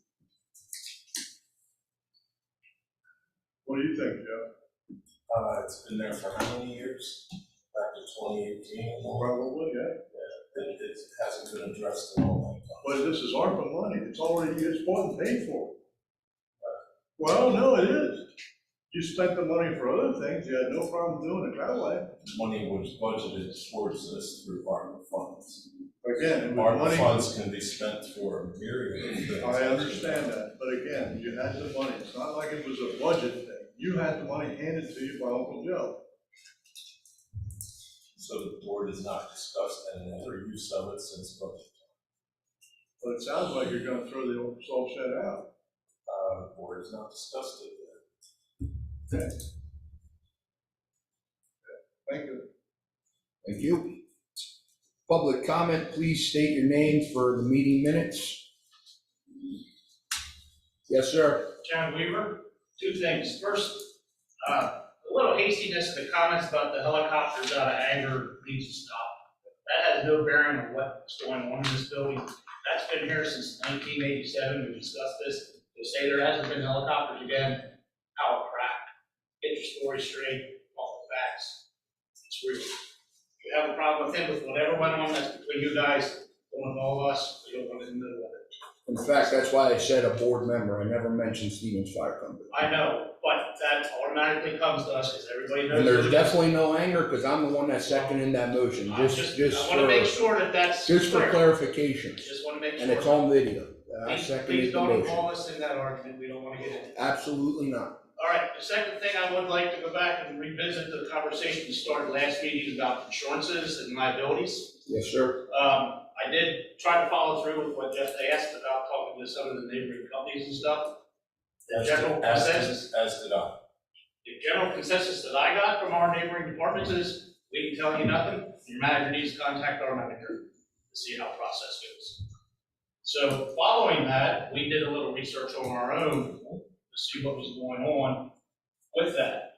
What do you think, Jeff? It's been there for how many years? Back to 2018? Probably, yeah. It hasn't been addressed in a long time. But this is ARPA money. It's bought and paid for. Well, no, it is. You spent the money for other things. You had no problem doing it that way. Money was budgeted towards this through ARPA funds. Again, it was ARPA money. funds can be spent for a myriad of things. I understand that, but again, you had the money. It's not like it was a budget thing. You had the money handed to you by Uncle Joe. So the board has not discussed any other use of it since budget time. But it sounds like you're gonna throw the old salt shed out. The board has not discussed it yet. Okay. Thank you. Thank you. Public comment, please state your name for the meeting minutes. Yes, sir. John Weaver, two things. First, a little hastiness in the comments about the helicopters out of anger needs to stop. That has no bearing on what's going on in this building. That's been here since 1987. We discussed this. To say there hasn't been helicopters again, how crap. Get your story straight, off the facts. It's real. If you have a problem with him, with whatever went on, that's between you guys, don't involve us. We don't want to in the middle of it. In fact, that's why I said a board member. I never mentioned Stevens Fire Company. I know, but that automatically comes to us, because everybody knows. And there's definitely no anger, because I'm the one that's seconding that motion, I wanna make sure that that's just for clear. clarification, Just wanna make sure. and it's on video. I Please seconded the don't motion. involve us in that argument, we don't wanna get into. Absolutely not. All right, the second thing I would like to go back and revisit the conversation we started last meeting about insurances and liabilities. Yes, sir. I did try to follow through with what Jeff asked about talking to some of the neighboring companies and stuff. The general consensus, As did I. the general consensus that I got from our neighboring departments is, we can tell you nothing, your manager needs to contact our manager to see how the process goes. So following that, we did a little research on our own to see what was going on with that.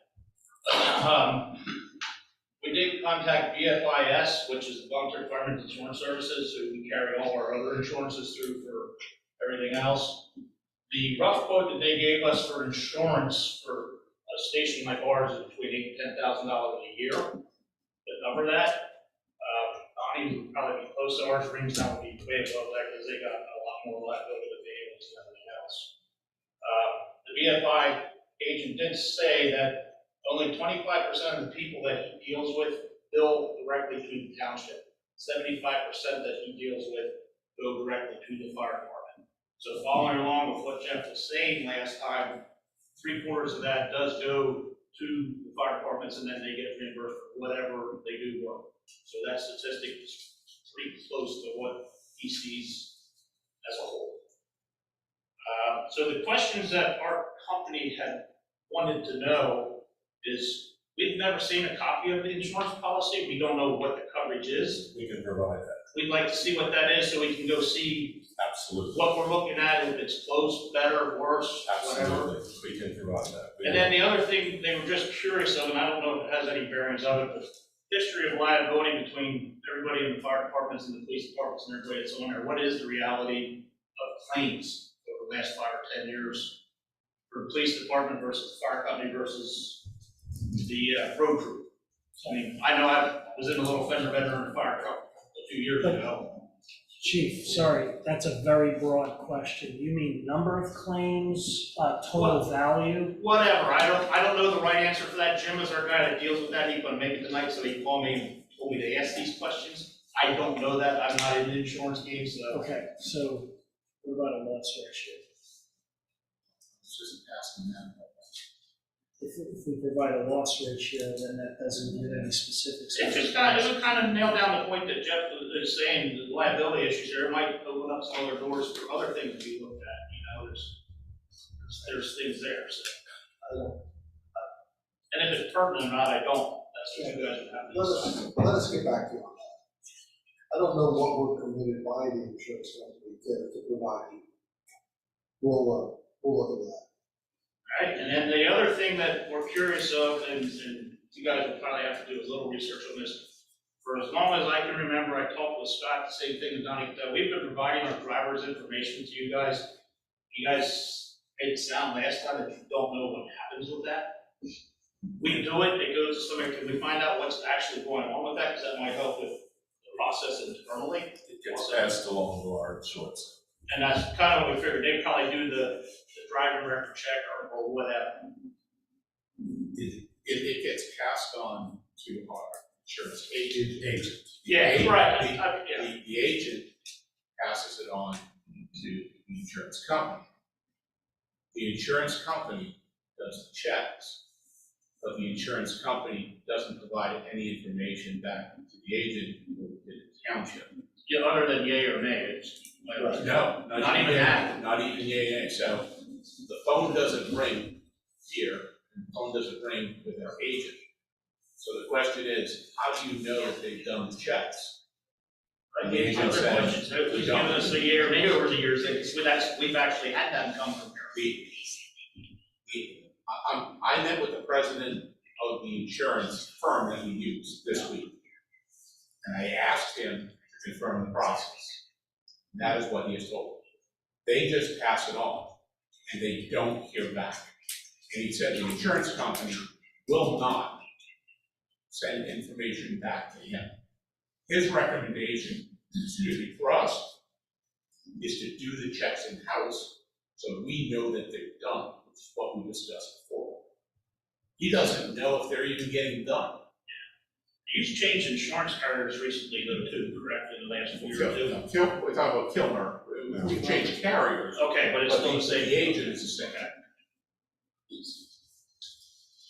We did contact BFIS, which is Volunteer Firemen's Insurance Services, who we carry all our other insurances through for everything else. The rough quote that they gave us for insurance for a station like ours is between $8,000 and $10,000 a year to cover that. Donnie's would probably be close to ours, Ringstown would be way above that because they got a lot more liability with vehicles and everything else. The BFI agent did say that only 25% of the people that he deals with bill directly to the township. 75% that he deals with go directly to the fire department. So following along with what Jeff was saying last time, 3/4 of that does go to the fire departments, and then they get reimbursed for whatever they do work. So that statistic is pretty close to what he sees as a whole. So the questions that our company had wanted to know is, we've never seen a copy of the insurance policy. We don't know what the coverage is. We can provide that. We'd like to see what that is so we can go see Absolutely. what we're looking at, if it's close, better, worse, whatever. Absolutely. We can provide that. And then the other thing they were just curious of, and I don't know if it has any bearings of it, but history of liability between everybody in the fire departments and the police departments and everybody that's on there. What is the reality of claims over the last 5 or 10 years for the police department versus the fire company versus the road crew? I mean, I know I was in a little fender bender in a fire truck a few years ago. Chief, sorry, that's a very broad question. You mean number of claims, total value? Whatever, I don't know the right answer for that. Jim is our guy that deals with that. He's gonna make it tonight, so he called me and told me to ask these questions. I don't know that. I'm not in the insurance game, so. Okay, so what about a loss ratio? It's just asking them. If we provide a loss ratio, then that doesn't give any specifics. It would kind of nail down the point that Jeff is saying, the liability issues there might open up some other doors for other things to be looked at, you know, there's things there, so. And if it's pertinent or not, I don't, that's what you guys would have to decide. Let us get back to you on that. I don't know what we're committed by the insurance company to provide you. We'll look at that. Right, and then the other thing that we're curious of, and you guys will probably have to do a little research on this. For as long as I can remember, I talked with Scott, the same thing with Donnie, that we've been providing our driver's information to you guys. You guys made it sound last time that you don't know what happens with that. We do it, it goes to somebody, can we find out what's actually going on with that, because that might help with the process internally. It gets passed along to our insurance. And that's kind of what we figured, they'd probably do the driver record check or whatever. It gets passed on to our insurance agent. Yeah, right. The agent passes it on to the insurance company. The insurance company does the checks, but the insurance company doesn't provide any information back to the agent or to the township. Yeah, other than yay or nay, it's like, No, Not even that. Not even yay. So the phone doesn't ring here, and the phone doesn't ring with our agent. So the question is, how do you know if they've done the checks? I The gave agent other said, questions, who's given us a yay or nay over the years, we've actually had them come from here. I met with the president of the insurance firm that we use this week, and I asked him to confirm the process. And that is what he has told me. They just pass it on, and they don't hear back. And he said the insurance company will not send information back to him. His recommendation, for us, is to do the checks in-house so we know that they're done, which is what we discussed before. He doesn't know if they're even getting done. You changed insurance carriers recently though too, correct, in the last year or two? We're talking about Kilmer, we changed carriers. Okay, but it's still the the same. agent is the same.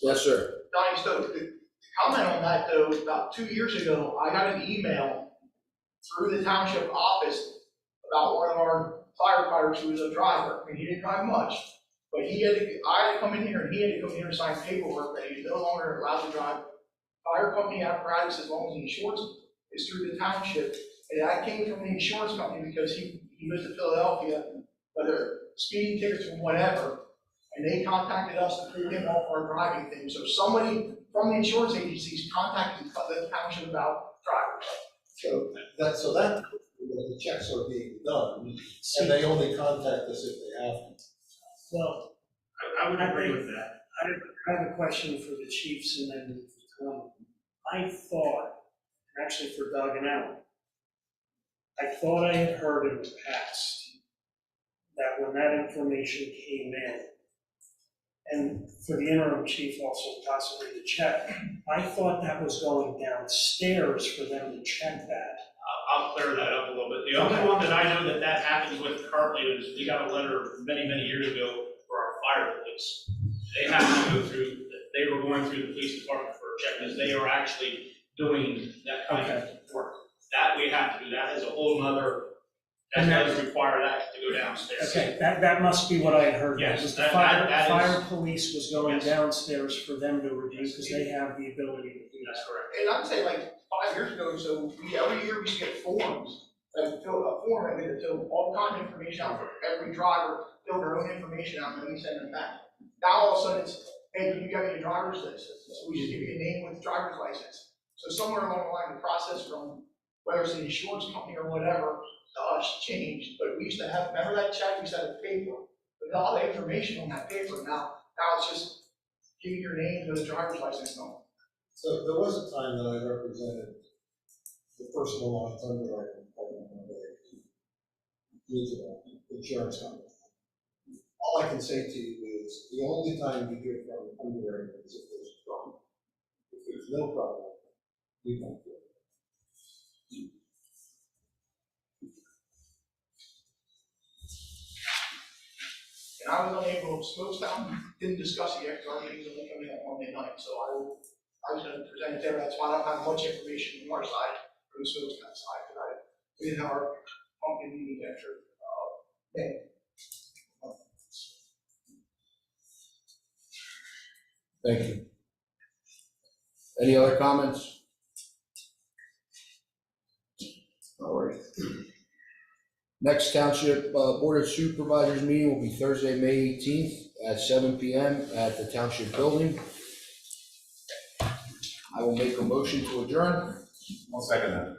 Yes, sir. Donnie Stowe, to comment on that though, about 2 years ago, I got an email through the township office about one of our firefighters who was a driver. I mean, he didn't drive much, but I had to come in here and he had to come here and sign paperwork that he's no longer allowed to drive fire company apparatus as long as the insurance is through the township. And that came from the insurance company because he moved to Philadelphia, whether speeding tickets or whatever, and they contacted us to pull him off our driving thing. So somebody from the insurance agencies contacted the township about drivers. So that, the checks are being done, and they only contact us if they have to. Well, I would agree with that. I have a question for the chiefs and then for Tom. I thought, actually for Doug and Alan, I thought I had heard in the past that when that information came in, and for the interim chief also possibly to check, I thought that was going downstairs for them to check that. I'll clear that up a little bit. The only one that I know that happens with currently is, we got a letter many, many years ago for our fire police. They have to go through, they were going through the police department for a check, because they are actually doing that kind of work. That we have to do, that is a whole nother, that does require that to go downstairs. Okay, that must be what I had heard. Yes, Was the that fire is- police was going Yes. downstairs for them to review, because they have the ability to do that. That's correct. And I'd say like 5 years ago, so every year we get forms, that fill a form, and they fill all kind of information out for every driver, fill their own information out, and then we send them back. Now all of a sudden it's, hey, do you got your driver's license? So we just give you a name with driver's license. So somewhere along the line, the process from, whether it's the insurance company or whatever, to us changed. But we used to have, remember that check, we used to have paper, with all the information on that paper. Now it's just, give me your name with a driver's license number. So there was a time that I represented the personal lines underwriting department of a regional insurance company. All I can say to you is, the only time you hear from underwriting is if there's a problem. If there's no problem, we don't do it. And I was unable, Smokestown didn't discuss it yet, because our meeting's only coming up Monday night, so I was gonna present it there, that's why I don't have much information on our side, from the Smokestown side, because we didn't have our pumpkin meeting after, May. Thank you. Any other comments? All right. Next Township Board of Supervisors meeting will be Thursday, May 18th at 7 p.m. at the Township Building. I will make a motion to adjourn. I'll second that.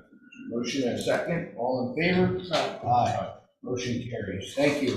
Motion and second. All in favor? Aye. Motion carries. Thank you.